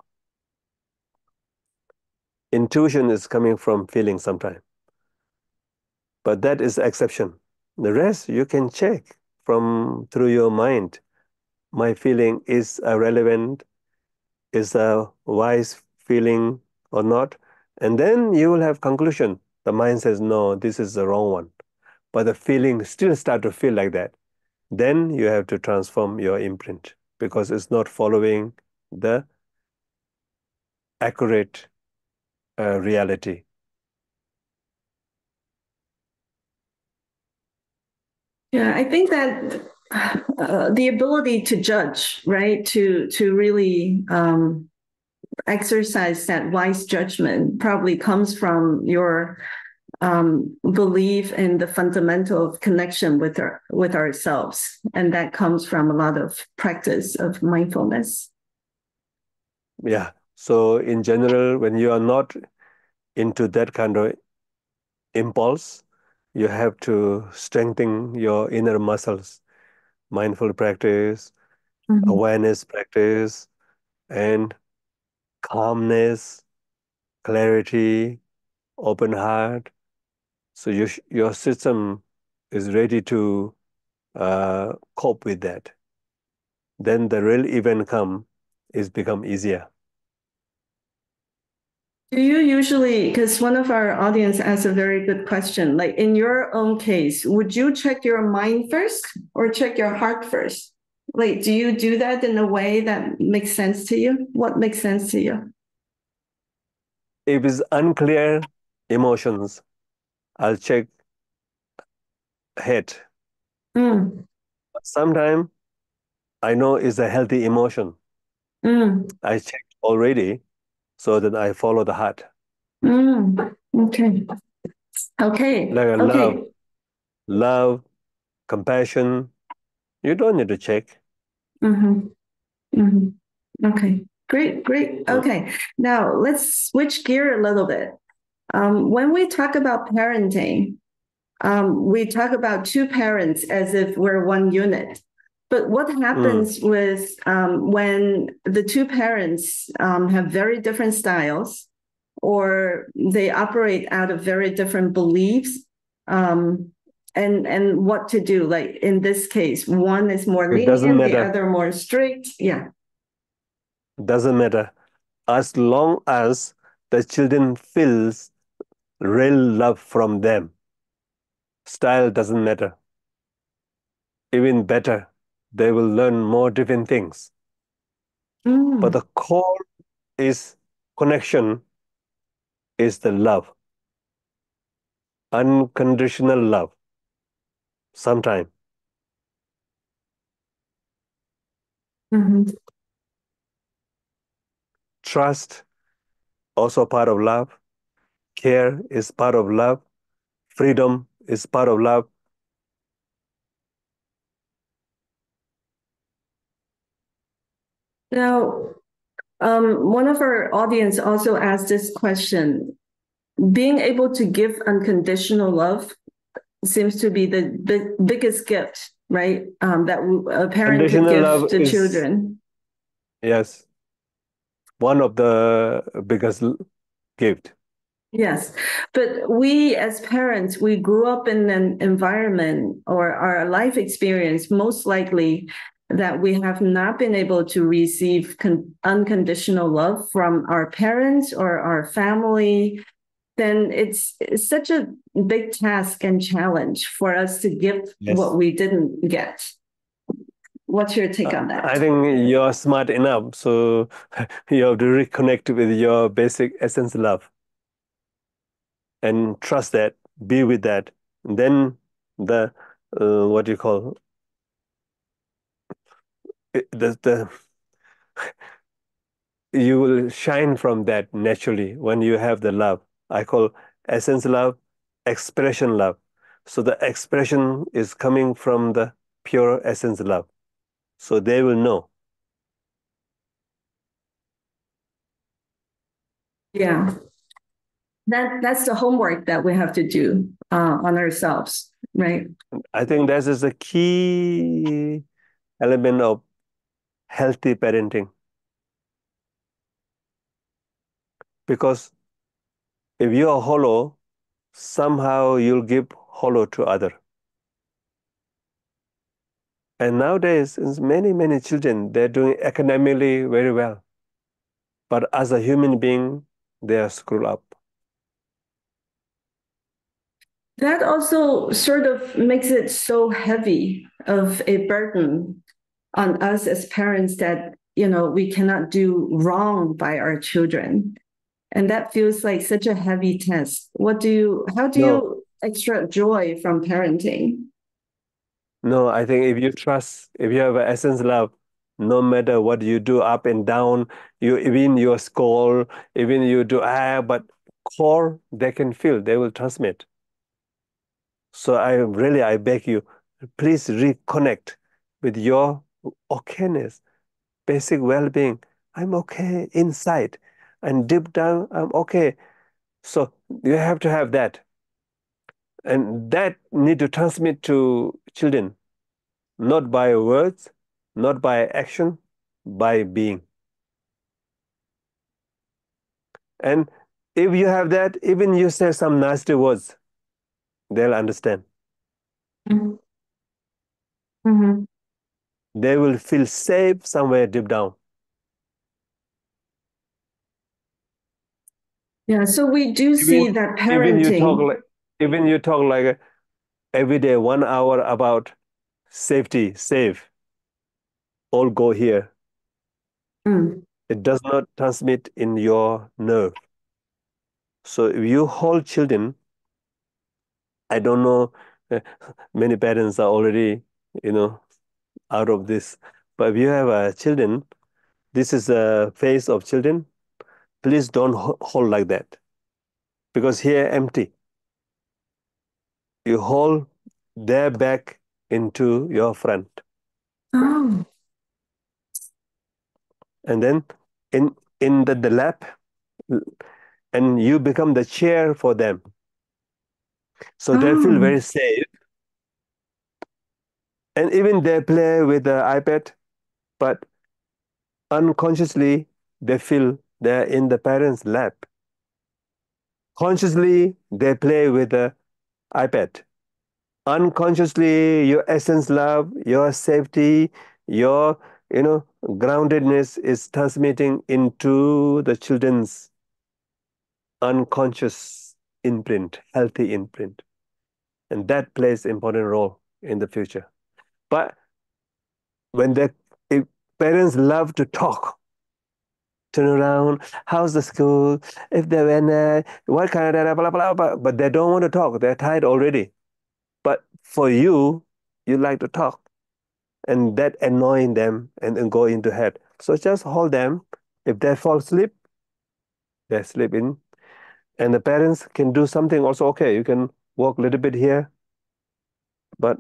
Intuition is coming from feeling sometimes. But that is exception. The rest you can check through your mind. My feeling is relevant, is a wise feeling or not. And then you will have conclusion. The mind says, no, this is the wrong one. But the feeling still start to feel like that. Then you have to transform your imprint because it's not following the accurate reality. Yeah, I think that the ability to judge, right, to really exercise that wise judgment probably comes from your belief in the fundamental connection with ourselves, and that comes from a lot of practice of mindfulness. Yeah. So in general, when you are not into that kind of impulse, you have to strengthen your inner muscles, mindful practice, awareness practice, and calmness, clarity, open heart. So your system is ready to cope with that. Then the real event become easier. Do you usually, because one of our audience asked a very good question, like in your own case, would you check your mind first or check your heart first? Like, do you do that in a way that makes sense to you? What makes sense to you? If it's unclear emotions, I'll check head. Mm, Sometimes I know it's a healthy emotion. I checked already, so that I follow the heart. Okay. Okay. Like Okay. love, compassion. You don't need to check. Okay. Great. Okay. Now let's switch gear a little bit. When we talk about parenting, we talk about two parents as if we're one unit. But what happens with when the two parents have very different styles, or they operate out of very different beliefs, and what to do? Like in this case, one is more It doesn't lenient, the matter. other more strict. Yeah. Doesn't matter. As long as the children feels real love from them, style doesn't matter. Even better, they will learn more different things. But the core is connection, is the love. Unconditional love. Sometime. Trust, also part of love. Care is part of love. Freedom is part of love. Now, one of our audience also asked this question. Being able to give unconditional love seems to be the biggest gift, right? That a parent could Conditional give love to is, children. yes, one of the biggest gift. Yes, but we as parents, we grew up in an environment or our life experience, most likely that we have not been able to receive unconditional love from our parents or our family. Then it's such a big task and challenge for us to give what we didn't get. What's your take on that? I think you're smart enough, so you have to reconnect with your basic essence love and trust that, be with that. And then the what do you call the you will shine from that naturally when you have the love. I call essence love, expression love. So the expression is coming from the pure essence love. So they will know. Yeah, that's the homework that we have to do on ourselves, right? I think that is the key element of healthy parenting. Because if you are hollow, somehow you'll give hollow to other. And nowadays, many children, they're doing academically very well. But as a human being, they are screwed up. That also sort of makes it so heavy of a burden on us as parents that, we cannot do wrong by our children. And that feels like such a heavy task. How do you extract joy from parenting? No, I think if you have an essence love, no matter what you do up and down, even your score, even you do but core they can feel, they will transmit. So I beg you, please reconnect with your okayness, basic well-being. I'm okay inside, and deep down I'm okay. So you have to have that, and that need to transmit to children. Not by words, not by action, by being. And if you have that, even you say some nasty words, they'll understand. They will feel safe somewhere deep down. Yeah, so we do see that parenting. Even you talk like every day 1 hour about safety, safe, all go here. It does not transmit in your nerve. So if you hold children, I don't know, many parents are already, out of this. But if you have children, this is a face of children. Please don't hold like that, because here empty. You hold their back into your front, Oh, and then in the lap, and you become the chair for them. So they feel very safe. And even they play with the iPad, but unconsciously they feel they're in the parent's lap. Consciously they play with the iPad. Unconsciously, your essence love, your safety, your groundedness is transmitting into the children's unconscious imprint, healthy imprint. And that plays important role in the future. But when if parents love to talk, turn around, how's the school, if they went, what kind of blah, blah, blah, but they don't want to talk. They're tired already. But for you, you like to talk. And that annoying them and then go into head. So just hold them. If they fall asleep, they sleep in. And the parents can do something also. Okay, you can walk a little bit here, but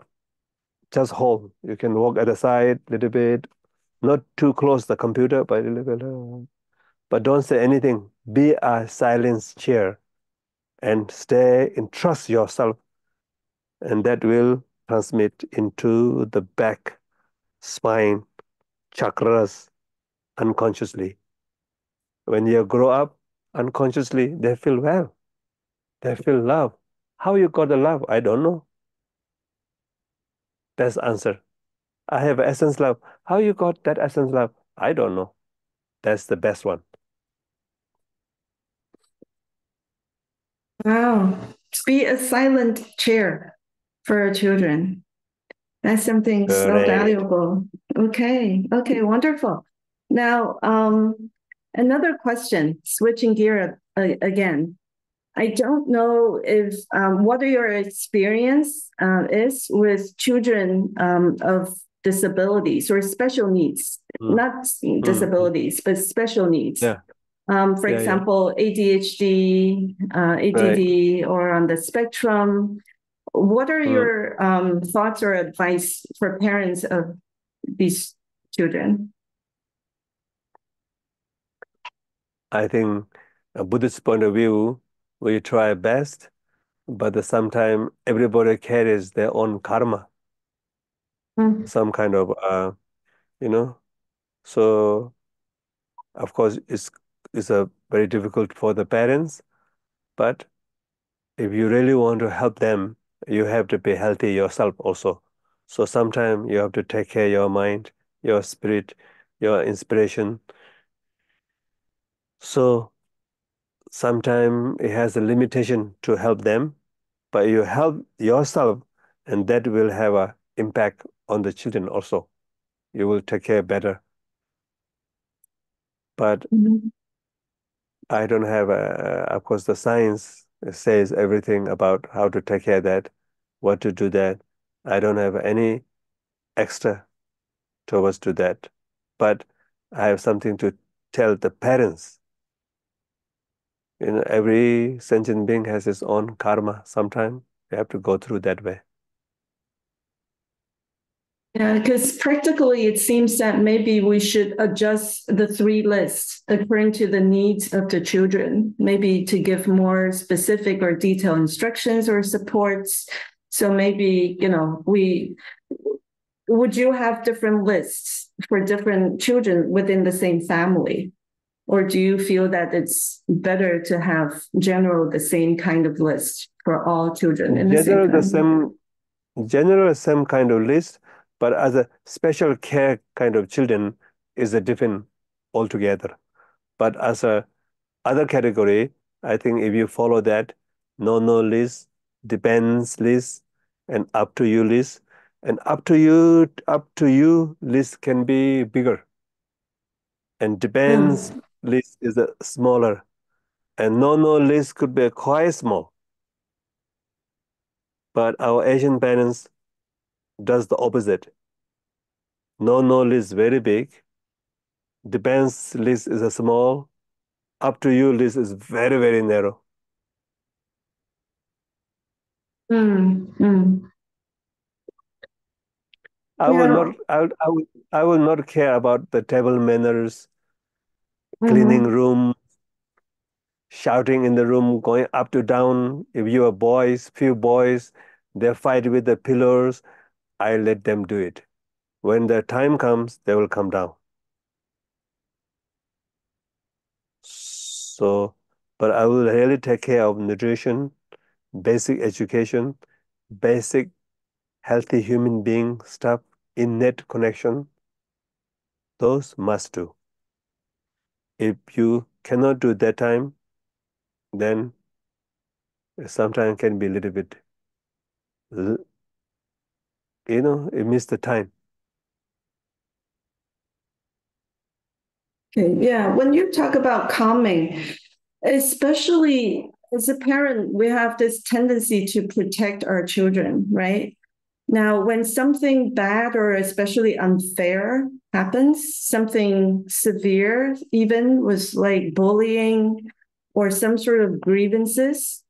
just hold. You can walk at the side a little bit, not too close to the computer, but a little bit. But don't say anything. Be a silent chair and stay and trust yourself. And that will transmit into the back, spine, chakras unconsciously. When you grow up, unconsciously, they feel well. They feel love. How you got the love? I don't know. That's the answer. I have essence love. How you got that essence love? I don't know. That's the best one. Wow. Be a silent chair for our children. That's something so valuable. Okay, wonderful. Now, another question, switching gear again. I don't know if what your experience is with children of disabilities or special needs, not disabilities, but special needs. Yeah. For example, ADHD, ADD, or on the spectrum. What are your thoughts or advice for parents of these children? I think a Buddhist point of view, we try best, but sometimes everybody carries their own karma, some kind of, so of course it's a very difficult for the parents, but if you really want to help them, you have to be healthy yourself also. So sometimes you have to take care of your mind, your spirit, your inspiration. So sometimes it has a limitation to help them, but you help yourself, and that will have an impact on the children also. You will take care better. But I don't have of course, the science says everything about how to take care of that, what to do that. I don't have any extra towards to that. But I have something to tell the parents. Every sentient being has its own karma. Sometimes you have to go through that way. Yeah, because practically it seems that maybe we should adjust the 3 lists according to the needs of the children, maybe to give more specific or detailed instructions or supports. So maybe, would you have different lists for different children within the same family? Or do you feel that it's better to have the same kind of list for all children in the same family? General same kind of list, but as a special care kind of children is a different altogether. But as a other category, I think if you follow that, no list, depends list, and up to you list, and up to you list can be bigger, and depends list is a smaller, and no list could be quite small. But our Asian parents does the opposite. No list very big, depends list is a small, up to you list is very, very narrow. I will not care about the table manners, cleaning room, shouting in the room, going up to down. If you are boys, few boys, they fight with the pillars, I let them do it. When the time comes, they will come down. So, but I will really take care of nutrition, basic education, basic healthy human being stuff, innate connection. Those must do. If you cannot do that time, then sometimes can be a little bit, you miss the time. Okay, yeah, when you talk about calming, especially as a parent, we have this tendency to protect our children, right? Now, when something bad or especially unfair happens, something severe, even was like bullying or some sort of grievances,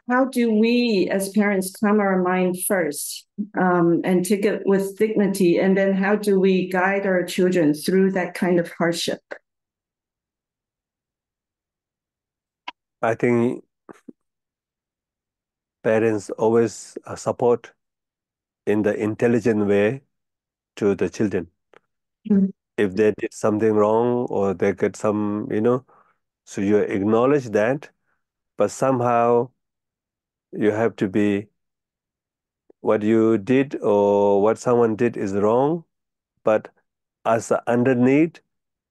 how do we as parents calm our mind first and take it with dignity? And then how do we guide our children through that kind of hardship? I think parents always support in the intelligent way to the children. If they did something wrong or they get some, so you acknowledge that, but somehow you have to be, what you did or what someone did is wrong, but as underneath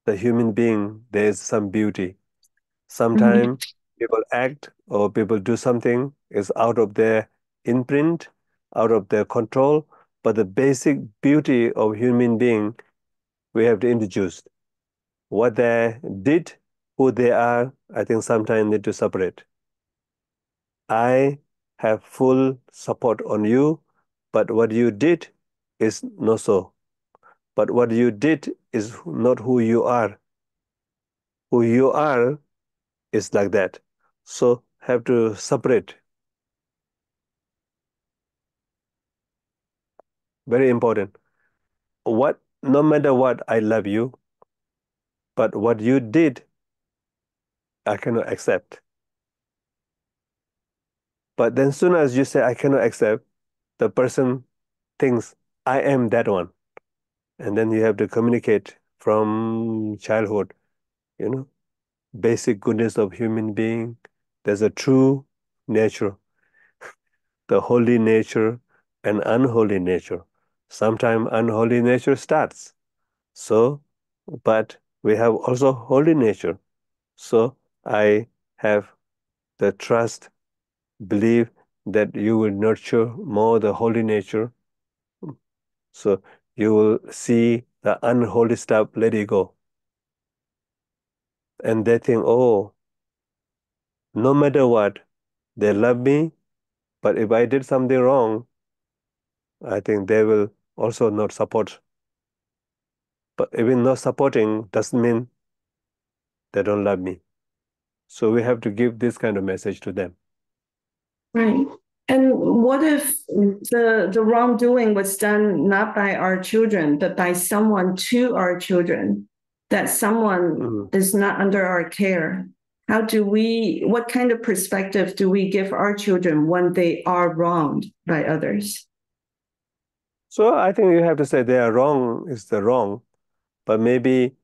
the human being, there is some beauty. Sometimes people act or people do something is out of their imprint, out of their control, but the basic beauty of human being we have to introduce. What they did, who they are, I think sometimes need to separate. I have full support on you, but what you did is not so. But what you did is not who you are. Who you are is like that. So have to separate. Very important. No matter what, I love you, but what you did, I cannot accept. But then soon as you say, I cannot accept, the person thinks, I am that one. And then you have to communicate from childhood, basic goodness of human being. There's a true nature, the holy nature and unholy nature. Sometimes unholy nature starts. So, but we have also holy nature. So I have the trust, believe that you will nurture more the holy nature. So you will see the unholy stuff, let it go. And they think, oh, no matter what, they love me, but if I did something wrong, I think they will also not support. But even not supporting doesn't mean they don't love me. So we have to give this kind of message to them. Right. And what if the wrongdoing was done not by our children, but by someone to our children, that someone is not under our care? What kind of perspective do we give our children when they are wronged by others? So I think you have to say they are wrong is the wrong, but maybe,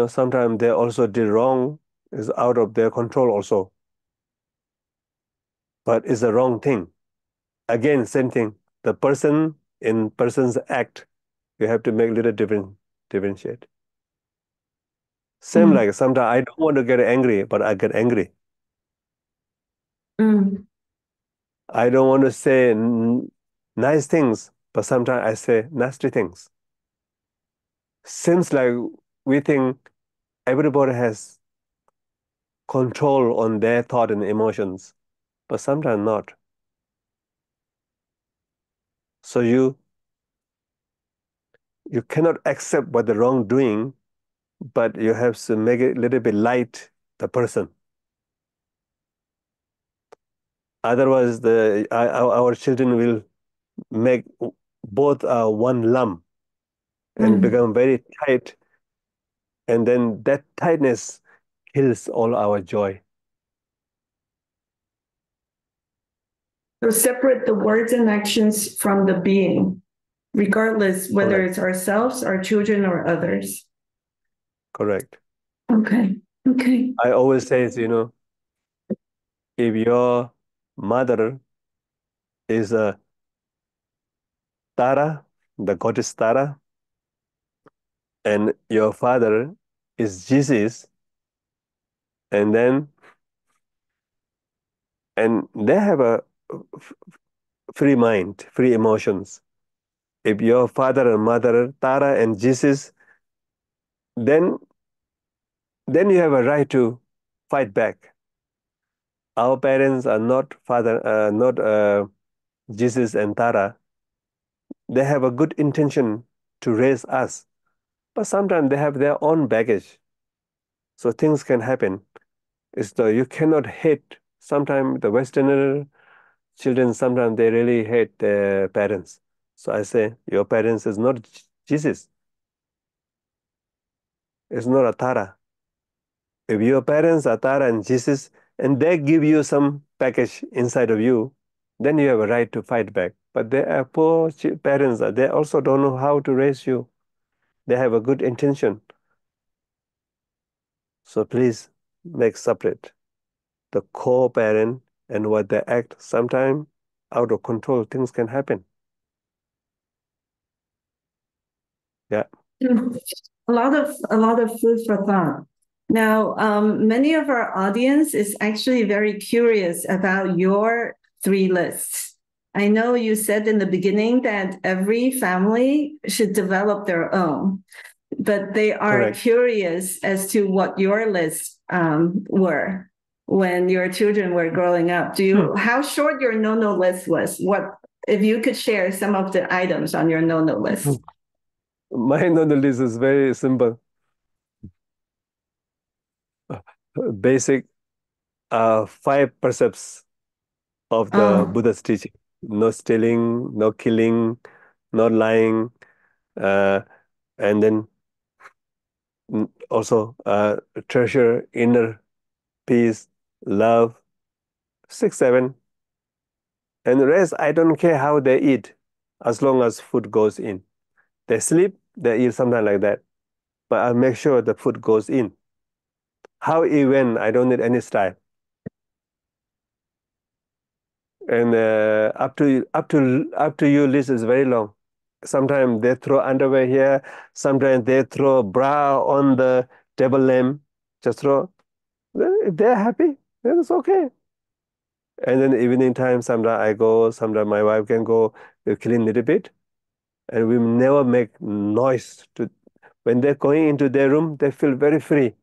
sometimes they also did wrong is out of their control also. But it's the wrong thing. Again, same thing. The person in person's act, you have to make little differentiate. Same like sometimes I don't want to get angry, but I get angry. I don't want to say nice things, but sometimes I say nasty things. Seems like we think everybody has control on their thought and emotions, but sometimes not. So you cannot accept what the wrongdoing, but you have to make it a little bit light the person. Otherwise, our children will make both one lump and become very tight, and then that tightness kills all our joy. So separate the words and actions from the being, regardless whether Correct. it's ourselves, our children, or others. Correct. Okay. I always say, if your mother is a Tara, the goddess Tara, and your father is Jesus, and they have a free mind, free emotions. If your father and mother, Tara and Jesus, then you have a right to fight back. Our parents are not Jesus and Tara. They have a good intention to raise us, but sometimes they have their own baggage. So things can happen. You cannot hate. Sometimes the Westerner children, sometimes they really hate their parents. So I say, your parents is not Jesus. It's not a Tara. If your parents are Tara and Jesus, and they give you some package inside of you, then you have a right to fight back. But they are poor parents. They also don't know how to raise you. They have a good intention. So please make separate the co-parent and what they act. Sometimes out of control, things can happen. Yeah. A lot of food for thought. Now, many of our audience is actually very curious about your 3 lists. I know you said in the beginning that every family should develop their own, but they are Correct. curious as to what your lists were when your children were growing up. How short your no-no list was? What if you could share some of the items on your no-no list? My no-no list is very simple. Basic 5 precepts of the Buddha's teaching. No stealing, no killing, no lying, and then also treasure inner peace, love, 6, 7. And the rest, I don't care how they eat, as long as food goes in. They sleep, they eat something like that. But I make sure the food goes in. How, even, I don't need any style. And up to you list is very long. Sometimes they throw underwear here. Sometimes they throw bra on the table lamp. Just throw. If they're happy, then it's okay. And then evening time, sometimes I go, sometimes my wife can go, we clean a little bit. And we never make noise. When they're going into their room, they feel very free.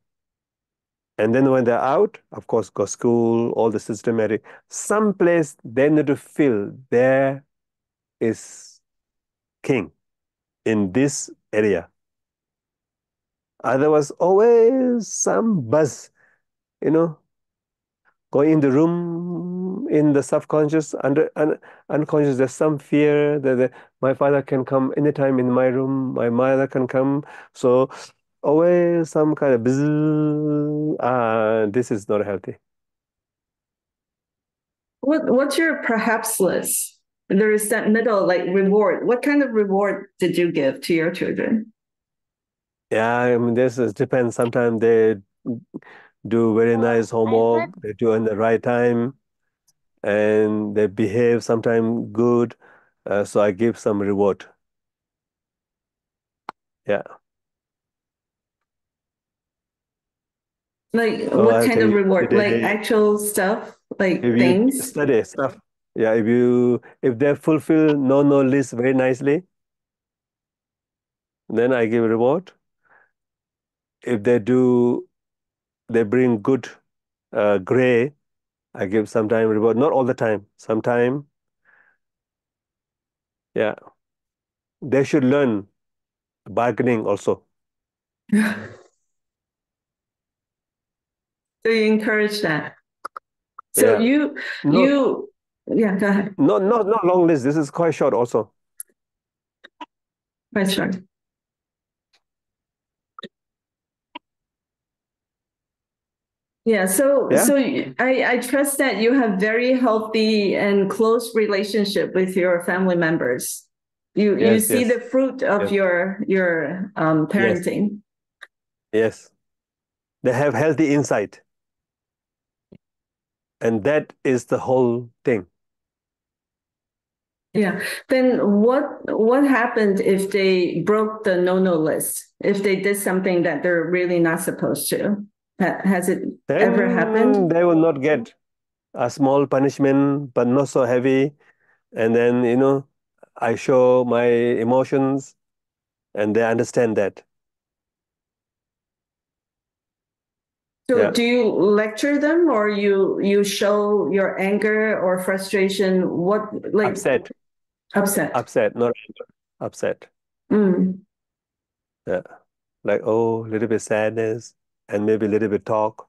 And then when they're out, of course, go school, all the systematic. Some place they need to feel there is king in this area. Otherwise, always some buzz, going in the room, in the subconscious, unconscious, there's some fear that my father can come anytime in my room, my mother can come. So always some kind of buzz. This is not healthy. What's your perhaps list? There is that middle, like reward. What kind of reward did you give to your children? Yeah, I mean, this depends. Sometimes they do very nice homework, they do in the right time, and they behave sometimes good. So I give some reward. Yeah. Like So what I kind of think reward? Like today, actual stuff, like if you things? study stuff, yeah, if they fulfill no list very nicely, then I give a reward. If they bring good gray, I give sometime reward. Not all the time. Sometime, yeah. They should learn bargaining also. So you encourage that. So Yeah. yeah, go ahead. Not long list. This is quite short also. Quite short. Yeah, so Yeah? I trust that you have very healthy and close relationship with your family members. You Yes, see yes, the fruit of yes, your yes, parenting. yes. They have healthy insight. And that is the whole thing. Yeah. Then what happened if they broke the no list? If they did something that they're really not supposed to? Has it ever Then happened? they will not get a small punishment, but not so heavy. And then, I show my emotions and they understand that. So Yeah. do you lecture them or you show your anger or frustration? What like Upset, upset? not anger, upset. Mm. Yeah. Like, oh, a little bit sadness and maybe a little bit talk.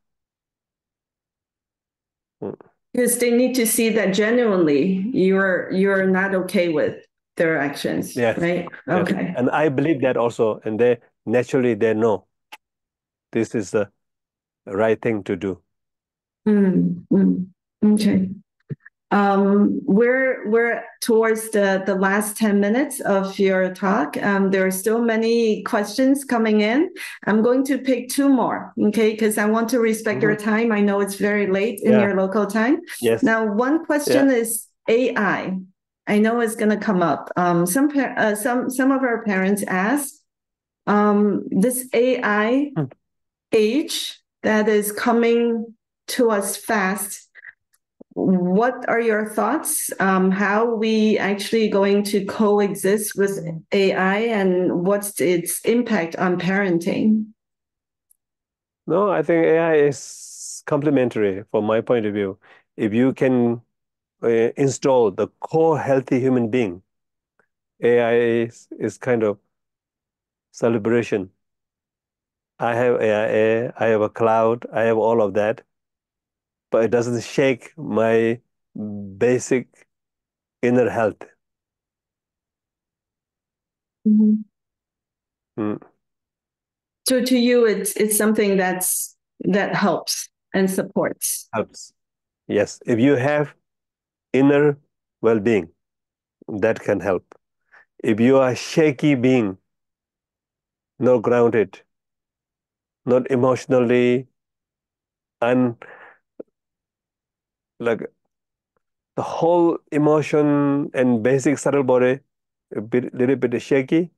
Mm. Because they need to see that genuinely you're not okay with their actions, Yes. right? Yes. Okay. And I believe that also. And they naturally they know this is the right thing to do. Okay. We're towards the last 10 minutes of your talk. There are still many questions coming in. I'm going to pick two more, okay? Because I want to respect your time. I know it's very late in your local time. Yes. Now, one question is AI. I know it's going to come up. Some of our parents ask, this AI age that is coming to us fast. What are your thoughts? How we actually going to coexist with AI and what's its impact on parenting? No, I think AI is complementary from my point of view. If you can install the core healthy human being, AI is kind of celebration. I have AI, I have a cloud, I have all of that, but it doesn't shake my basic inner health. Mm-hmm. Mm. So to you, it's something that helps and supports. Helps. Yes, if you have inner well-being, that can help. If you are a shaky being, not grounded, not emotionally, and like the whole emotion and basic subtle body little bit shaky,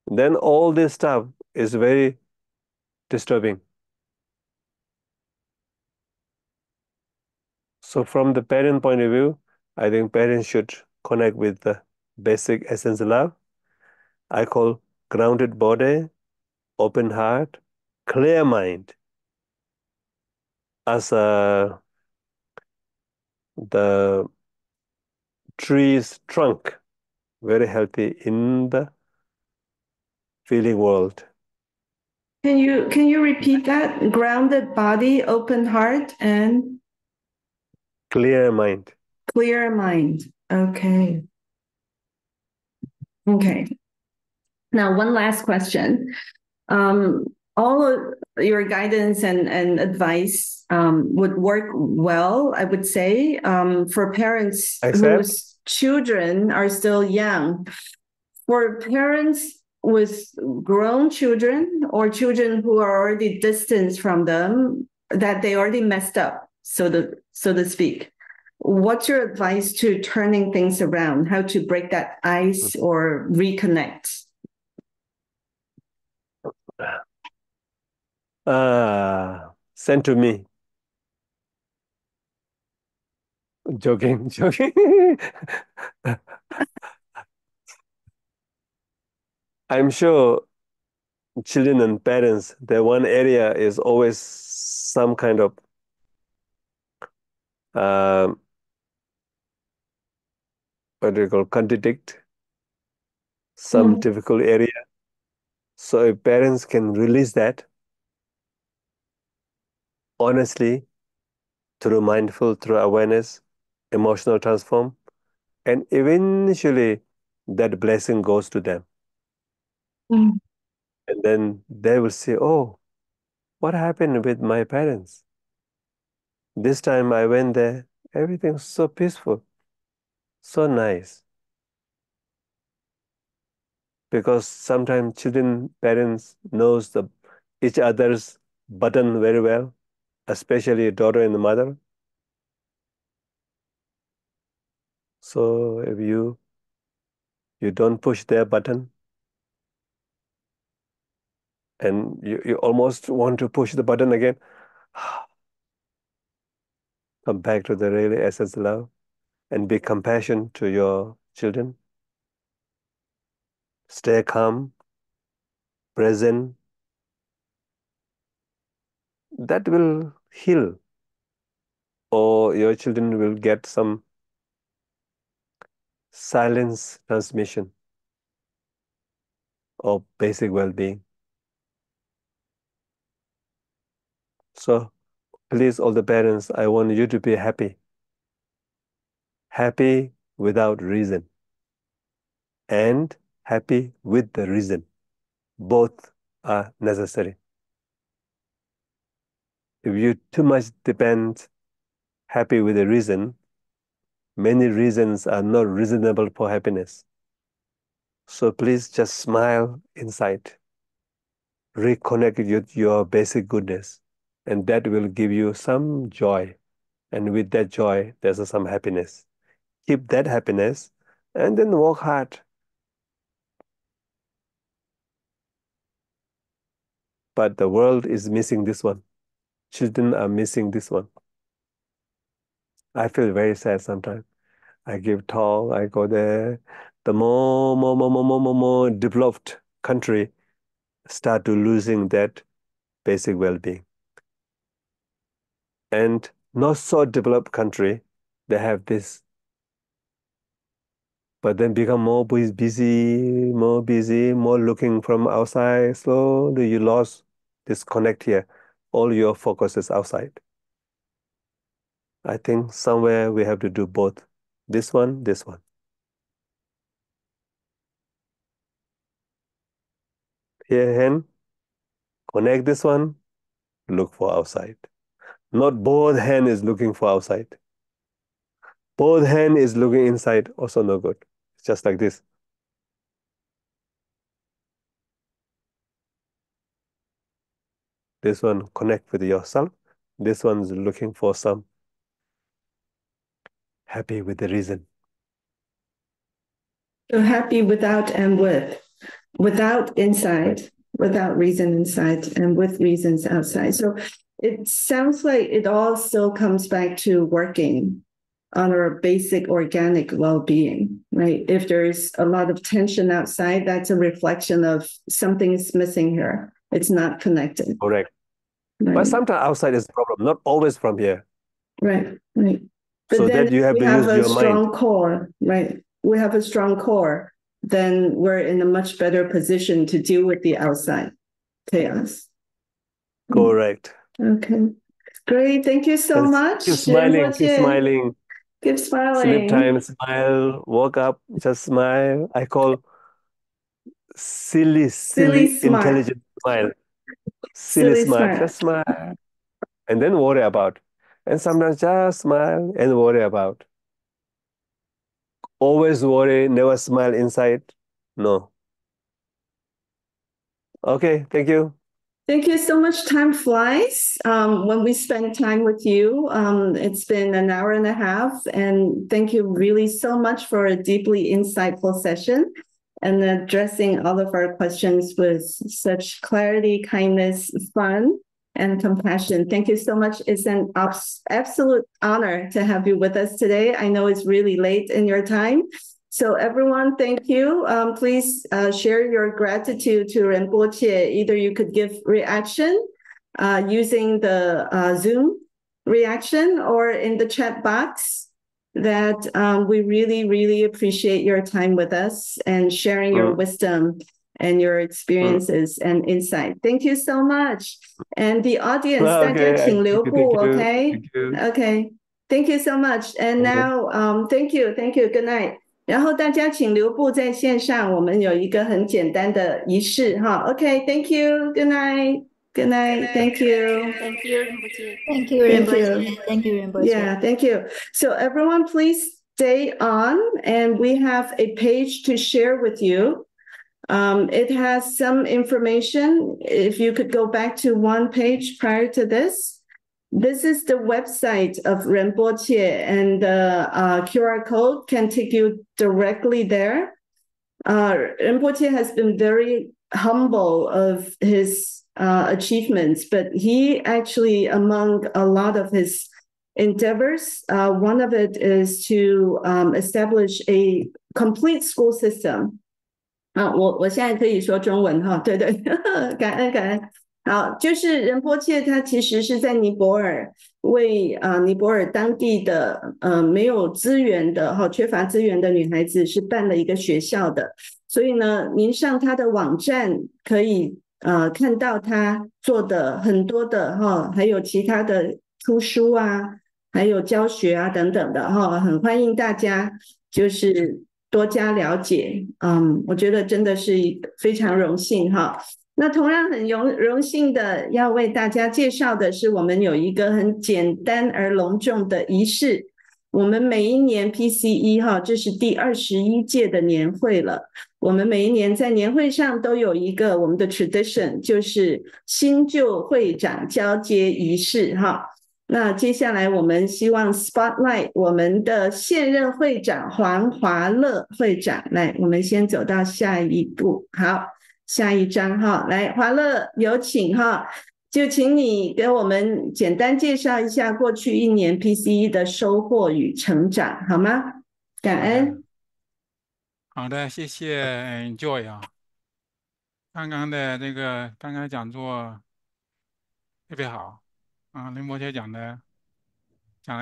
then all this stuff is very disturbing. So from the parent point of view, I think parents should connect with the basic essence of love. I call grounded body, open heart, clear mind as the tree's trunk, very healthy in the feeling world. Can you repeat that? Grounded body, open heart, and Clear mind. clear mind. Okay. Okay. Now, one last question. All of your guidance and advice would work well, I would say, for parents Except, whose children are still young. For parents with grown children or children who are already distanced from them, that they already messed up, so to speak. What's your advice to turning things around? How to break that ice or reconnect? sent to me. Joking. I'm sure children and parents, the one area is always some kind of what do you call, contradict, some difficult area. So if parents can release that honestly, through mindful, through awareness, emotional transform, and eventually that blessing goes to them. And then they will say, oh, what happened with my parents? This time I went there, everything's so peaceful, so nice. Because sometimes children, parents knows each other's button very well, especially a daughter and the mother. So if you don't push their button, and you almost want to push the button again, come back to the really essence love and be compassionate to your children. Stay calm, present. That will heal. Or your children will get some silence transmission of basic well-being. So please, all the parents, I want you to be happy. Happy without reason. And happy with the reason. Both are necessary. If you too much depend happy with a reason, many reasons are not reasonable for happiness. So please just smile inside. Reconnect with your basic goodness, and that will give you some joy. And with that joy, there's some happiness. Keep that happiness and then work hard. But the world is missing this one. Children are missing this one. I feel very sad sometimes. I give talk, I go there. The more developed country start to losing that basic well-being. And not so developed country, they have this, but then become more busy, more looking from outside. Slowly you lost this connect here. All your focus is outside. I think somewhere we have to do both. This one. Here hand, connect this one, look for outside. Not both hand is looking for outside. Both hand is looking inside, also no good. It's just like this. This one connect with yourself. This one's looking for some happy with the reason. So happy without and with. Without inside, without reason inside, and with reasons outside. So it sounds like it all still comes back to working on our basic organic well-being, right? If there's a lot of tension outside, that's a reflection of something is missing here. It's not connected. Correct. Right. But sometimes outside is the problem, not always from here. Right. But so then that you have we to have use a your strong mind. core, right? We have a strong core, then we're in a much better position to deal with the outside chaos. Correct. Okay. Great. Thank you so much. Keep smiling. Keep smiling. Sleep time, smile, woke up, just smile. I call silly intelligent smile. Silly smile. Just smile. And then worry about. And sometimes just smile and worry about. Always worry, never smile inside. No. Okay, thank you. Thank you so much. Time flies when we spend time with you. It's been an hour and a half, and thank you really so much for a deeply insightful session and addressing all of our questions with such clarity, kindness, fun, and compassion. Thank you so much. It's an absolute honor to have you with us today. I know it's really late in your time. So everyone, thank you. Please share your gratitude to Rinpoche. Either you could give reaction using the Zoom reaction or in the chat box. That we really, really appreciate your time with us and sharing your wisdom and your experiences and insight. Thank you so much. And the audience, 大家请留步, okay? Okay. Thank you so much. And now, thank you. Good night. 然后大家请留步在线上，我们有一个很简单的仪式哈。Okay, thank you. Good night. Good night. Thank you. Thank you, Rinpoche. Thank you, Rinpoche. Thank you, Rinpoche. Yeah, thank you. So everyone, please stay on, and we have a page to share with you. It has some information. If you could go back to one page prior to this. This is the website of Rinpoche, and the QR code can take you directly there. Rinpoche has been very humble of his achievements, but he actually, among a lot of his endeavors, one of it is to establish a complete school system. 我现在可以说中文哈，对对，感恩。好，就是仁波切他其实是在尼泊尔为尼泊尔当地的没有资源的缺乏资源的女孩子是办了一个学校的，所以呢，您上他的网站可以看到他做的很多的还有其他的出书啊，还有教学啊等等的很欢迎大家就是多加了解，我觉得真的是非常荣幸哈。那同样很荣幸的要为大家介绍的是，我们有一个很简单而隆重的仪式。我们每一年 PCE 这是第21届的年会了。我们每一年在年会上都有一个我们的 tradition， 就是新旧会长交接仪式哈。那接下来我们希望 spotlight 我们的现任会长黄华乐会长，来，我们先走到下一步，好。下一章哈，来华乐有请哈，就请你给我们简单介绍一下过去一年 PCE 的收获与成长，好吗？感恩。好的，谢谢 Joy 啊，刚刚的讲座特别好啊，仁波切讲的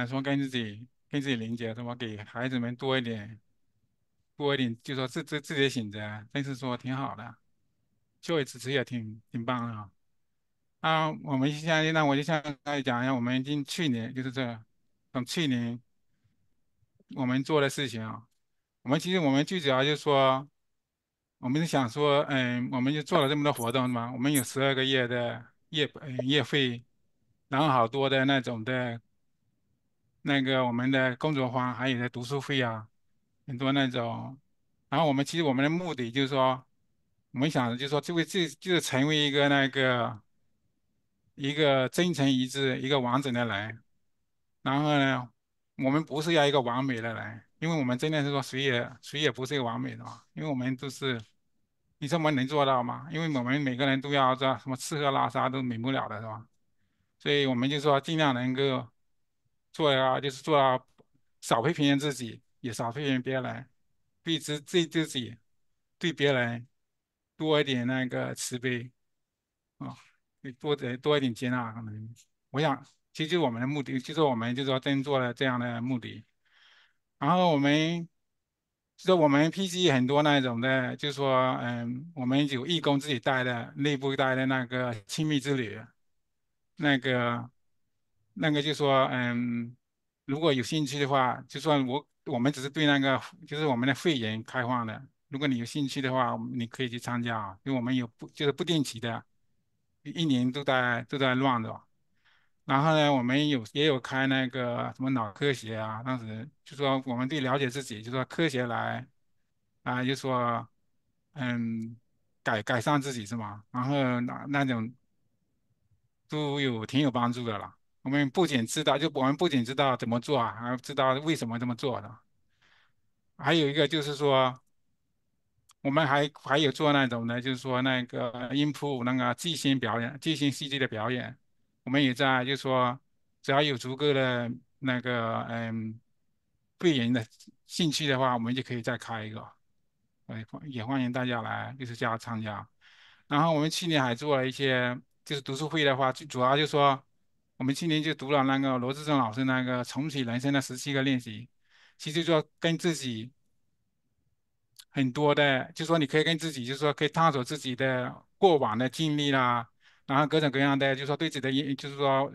说跟自己连接，说给孩子们多一点，就说自己的选择，真是说挺好的。Joy 主持也挺棒的啊。我们现在我就向大家讲一下，我们去年就是从去年我们做的事情啊。其实我们最主要就是说，我们是想说，我们就做了这么多活动嘛，我们有12个月的月费，然后好多的那种的，我们的工作坊，还有的读书会啊，很多那种。然后其实我们的目的就是说，我们想就是说，就是成为一个真诚一致、一个完整的人。然后呢，我们不是要一个完美的人，因为我们真的是说谁也不是一个完美的嘛，因为我们都是，你说我们能做到吗？因为我们每个人都要什么吃喝拉撒都免不了的是吧？所以我们就说尽量能够就是做到少批评自己，也少批评别人，对自己，对别人多一点慈悲啊，多一点接纳可能。我想，其实就是我们的目的，就是我们就是说真做了这样的目的。然后我们 PC 很多那种的，就是说，我们有义工自己带的，内部带的亲密之旅，那个就说，如果有兴趣的话，就说我们只是对就是我们的会员开放的。如果你有兴趣的话，你可以去参加啊，因为我们就是不定期的，一年都在乱的。然后呢，我们也有开什么脑科学啊，当时就说我们对了解自己，就说科学来就说改善自己是吗？然后那种都挺有帮助的了。我们不仅知道怎么做啊，还知道为什么这么做的。还有一个就是说，我们还有做那种呢，就是说improve即兴表演、即兴戏剧的表演。我们也在就是说，只要有足够的那个会员的兴趣的话，我们就可以再开一个，也欢迎大家来就是加参加。然后我们去年还做了一些就是读书会的话，最主要就是说，我们去年就读了那个罗志正老师那个重启人生的17个练习，其实就说跟自己很多的，就说你可以跟自己，就是说可以探索自己的过往的经历啦，然后各种各样的，就是说对自己的就是说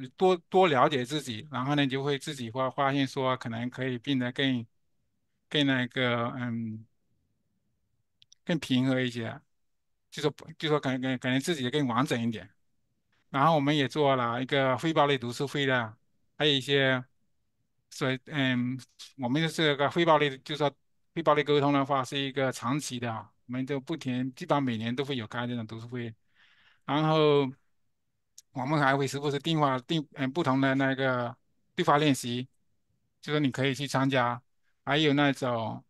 多了解自己，然后呢，你就会自己会发现说，可能可以变得更那个更平和一些，就说可能自己更完整一点。然后我们也做了一个非暴力读书会的，还有一些，所以我们就是个非暴力的，就是说非暴力沟通的话是一个长期的啊，我们就不停，基本上每年都会有开这种读书会，然后我们还会时不时不同的那个对话练习，就是你可以去参加，还有那种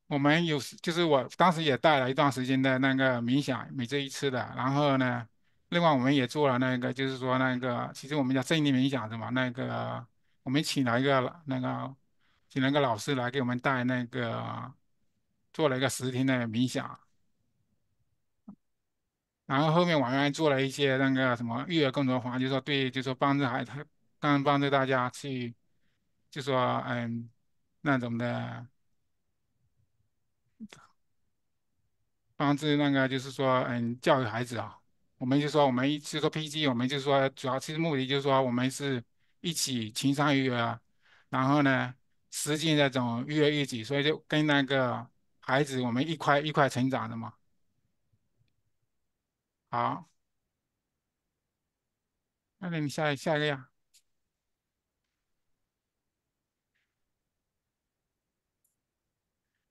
我们就是我当时也带了一段时间的那个冥想，每周一次的，然后呢。另外，我们也做了那个，就是说那个，其实我们叫正念冥想是吧？那个我们请了一个老师来给我们带那个，做了一个10天的冥想，然后后面我们还做了一些那个什么育儿工作坊，就是说就是说帮助大家去，就说那种的。帮助那个就是说，教育孩子啊，我们就说就说 PG，我们就说主要其实目的就是说我们是一起情商育儿，然后呢实践这种育儿育己，所以就跟那个孩子我们一块成长的嘛。好，那你下一个呀？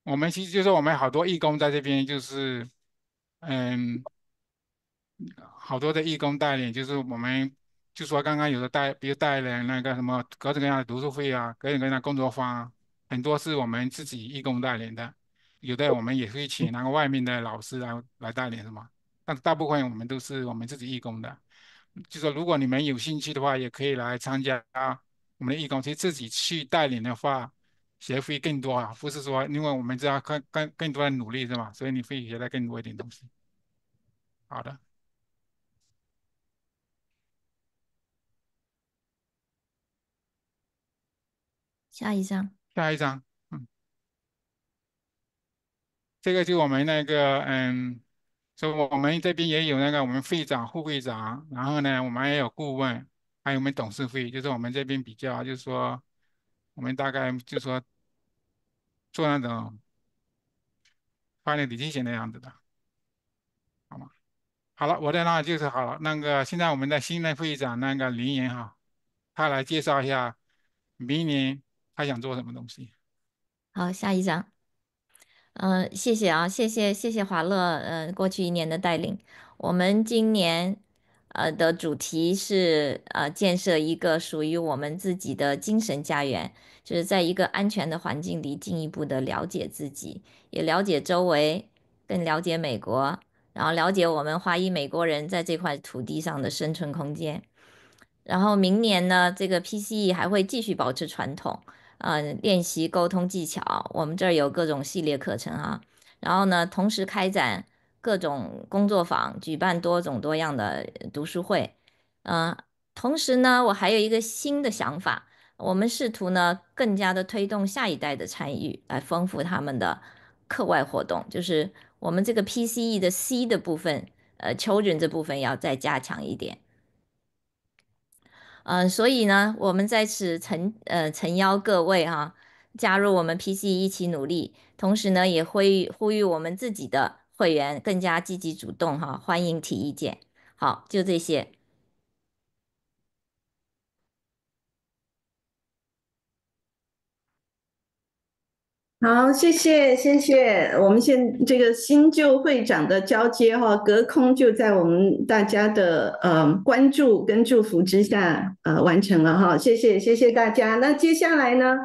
我们其实就是我们好多义工在这边，就是嗯。好多的义工带领，就是我们就说刚刚有的比如带领那个什么各种各样的读书会啊，各种各样的工作坊啊，很多是我们自己义工带领的，有的我们也会请那个外面的老师来带领，是吗？但是大部分我们都是我们自己义工的。就说如果你们有兴趣的话，也可以来参加我们的义工。其实自己去带领的话，学会更多啊，不是说因为我们知道更多的努力是吧？所以你会学到更多一点东西。好的。下一张。下一张。这个就我们那个所以我们这边也有那个我们会长、副会长，然后呢，我们也有顾问，还有我们董事会，就是我们这边比较，就是说我们大概就是说做那种发展理性型的样子的，好吗？好了，我的那就是好了。那个现在我们的新任会长那个林岩哈，他来介绍一下明年他想做什么东西。好，下一张。谢谢啊，谢谢华乐，过去1年的带领。我们今年的主题是建设一个属于我们自己的精神家园，就是在一个安全的环境里进一步的了解自己，也了解周围，更了解美国，然后了解我们华裔美国人在这块土地上的生存空间。然后明年呢，这个 PCE 还会继续保持传统，练习沟通技巧。我们这儿有各种系列课程啊，然后呢，同时开展各种工作坊，举办多种多样的读书会。嗯、同时呢，我还有一个新的想法，我们试图呢更加的推动下一代的参与，来丰富他们的课外活动。就是我们这个 PCE 的 C 的部分，children 这部分要再加强一点。所以呢，我们在此诚邀各位哈，加入我们 PCE 一起努力。同时呢，也会呼吁我们自己的会员更加积极主动哈，欢迎提意见。好，就这些。好，谢谢。我们这个新旧会长的交接哈，隔空就在我们大家的关注跟祝福之下完成了哈，谢谢大家。那接下来呢，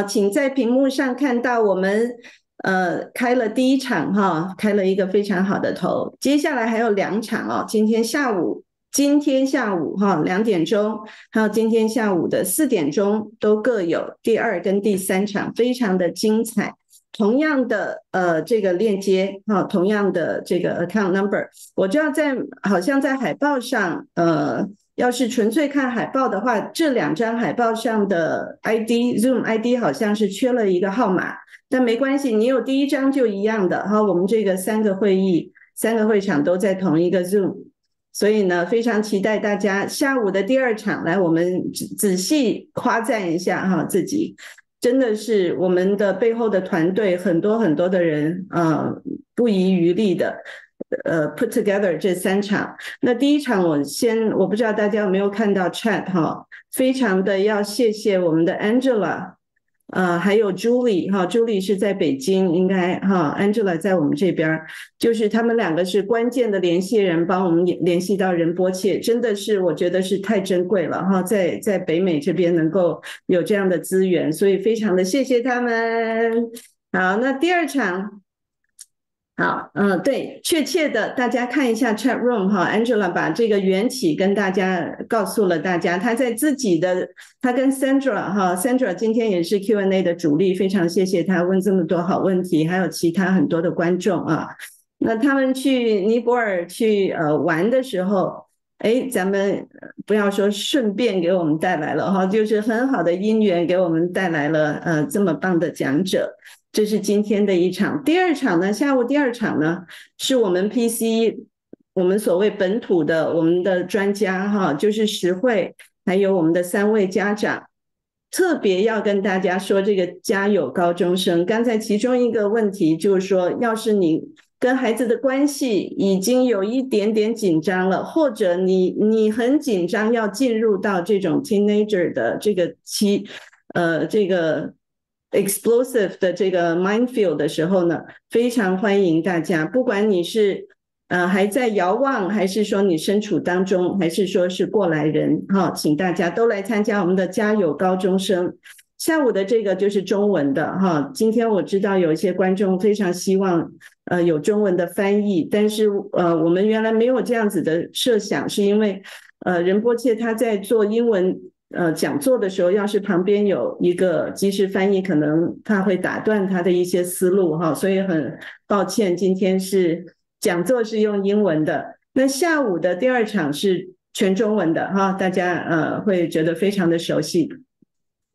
请在屏幕上看到我们开了第1场哈，开了一个非常好的头，接下来还有2场哦，今天下午今天下午2点钟，还有今天下午的4点钟都各有第2跟第3场，非常的精彩。同样的这个链接同样的这个 account number， 我就要好像在海报上要是纯粹看海报的话，这2张海报上的 ID Zoom ID 好像是缺了一个号码，但没关系，你有第1张就一样的我们这个3个会场都在同一个 Zoom， 所以呢非常期待大家下午的第2场来，我们仔细夸赞一下自己。真的是我们的背后的团队很多很多的人不遗余力的put together 这3场。那第1场我不知道大家有没有看到 chat 非常的要谢谢我们的 Angela还有 Julie 是在北京，应该Angela 在我们这边，就是他们2个是关键的联系人，帮我们联系到仁波切，真的是我觉得是太珍贵了在北美这边能够有这样的资源，所以非常的谢谢他们。好，那第2场好，对，确切的，大家看一下 chat room Angela 把这个缘起跟大家告诉了大家，她在她跟 Sandra 今天也是 Q&A 的主力，非常谢谢她问这么多好问题，还有其他很多的观众那他们去尼泊尔去玩的时候，咱们不要说顺便给我们带来了就是很好的因缘给我们带来了这么棒的讲者。这是今天的1场。第2场呢，下午第2场呢，是我们 PCE 我们所谓本土的我们的专家就是实惠，还有我们的3位家长，特别要跟大家说这个家有高中生。刚才其中一个问题就是说，要是你跟孩子的关系已经有一点点紧张了，或者你很紧张要进入到这种 teenager 的这个这个explosive 的这个 minefield 的时候呢，非常欢迎大家，不管你是还在遥望，还是说你身处当中，还是说是过来人请大家都来参加我们的家有高中生。下午的这个就是中文的今天我知道有一些观众非常希望有中文的翻译，但是我们原来没有这样子的设想，是因为仁波切他在做英文讲座的时候，要是旁边有一个即时翻译，可能他会打断他的一些思路所以很抱歉，今天是讲座是用英文的。那下午的第2场是全中文的大家会觉得非常的熟悉。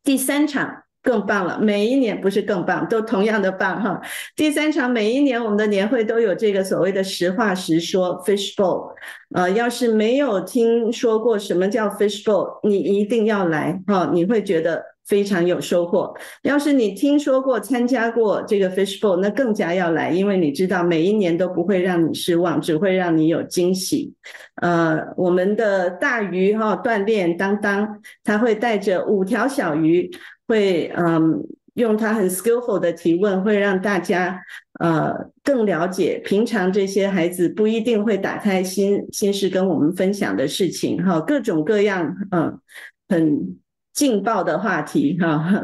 第3场更棒了，每一年不是更棒，都同样的棒第3场每一年我们的年会都有这个所谓的实话实说 Fishbowl，要是没有听说过什么叫 Fishbowl， 你一定要来你会觉得非常有收获。要是你听说过参加过这个 Fishbowl， 那更加要来，因为你知道每一年都不会让你失望，只会让你有惊喜。我们的大鱼锻炼当当，他会带着5条小鱼，会用他很 skillful 的提问，会让大家更了解平常这些孩子不一定会打开心事跟我们分享的事情各种各样很劲爆的话题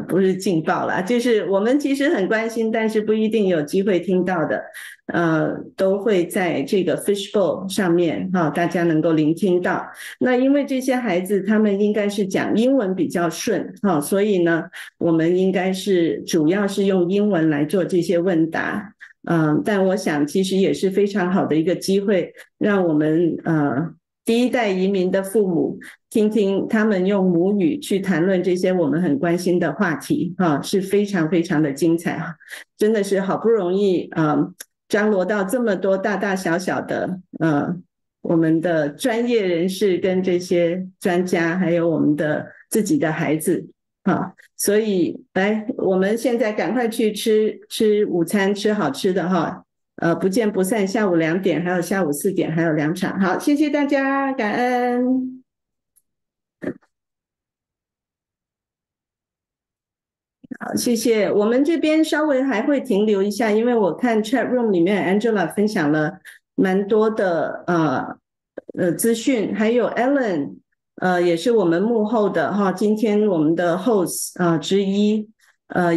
不是劲爆啦，就是我们其实很关心，但是不一定有机会听到的都会在这个 Fishbowl 上面大家能够聆听到。那因为这些孩子他们应该是讲英文比较顺所以呢我们应该是主要是用英文来做这些问答但我想其实也是非常好的一个机会，让我们第1代移民的父母听听他们用母语去谈论这些我们很关心的话题是非常非常的精彩真的是好不容易张罗到这么多大大小小的我们的专业人士跟这些专家，还有我们的自己的孩子所以来我们现在赶快去吃午餐，吃好吃的不见不散，下午2点还有下午4点还有2场。好，谢谢大家，感恩。好，谢谢。我们这边稍微还会停留一下，因为我看 chat room 里面 Angela 分享了蛮多的资讯，还有 Ellen 也是我们幕后的今天我们的 host 之一。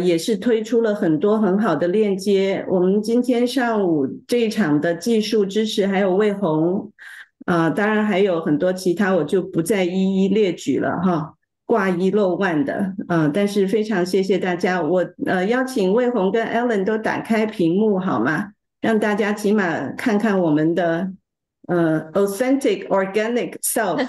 也是推出了很多很好的链接。我们今天上午这一场的技术支持还有魏红当然还有很多其他我就不再一一列举了哈，挂一漏万的，但是非常谢谢大家。我邀请魏红跟 Ellen 都打开屏幕好吗？让大家起码看看我们的authentic organic self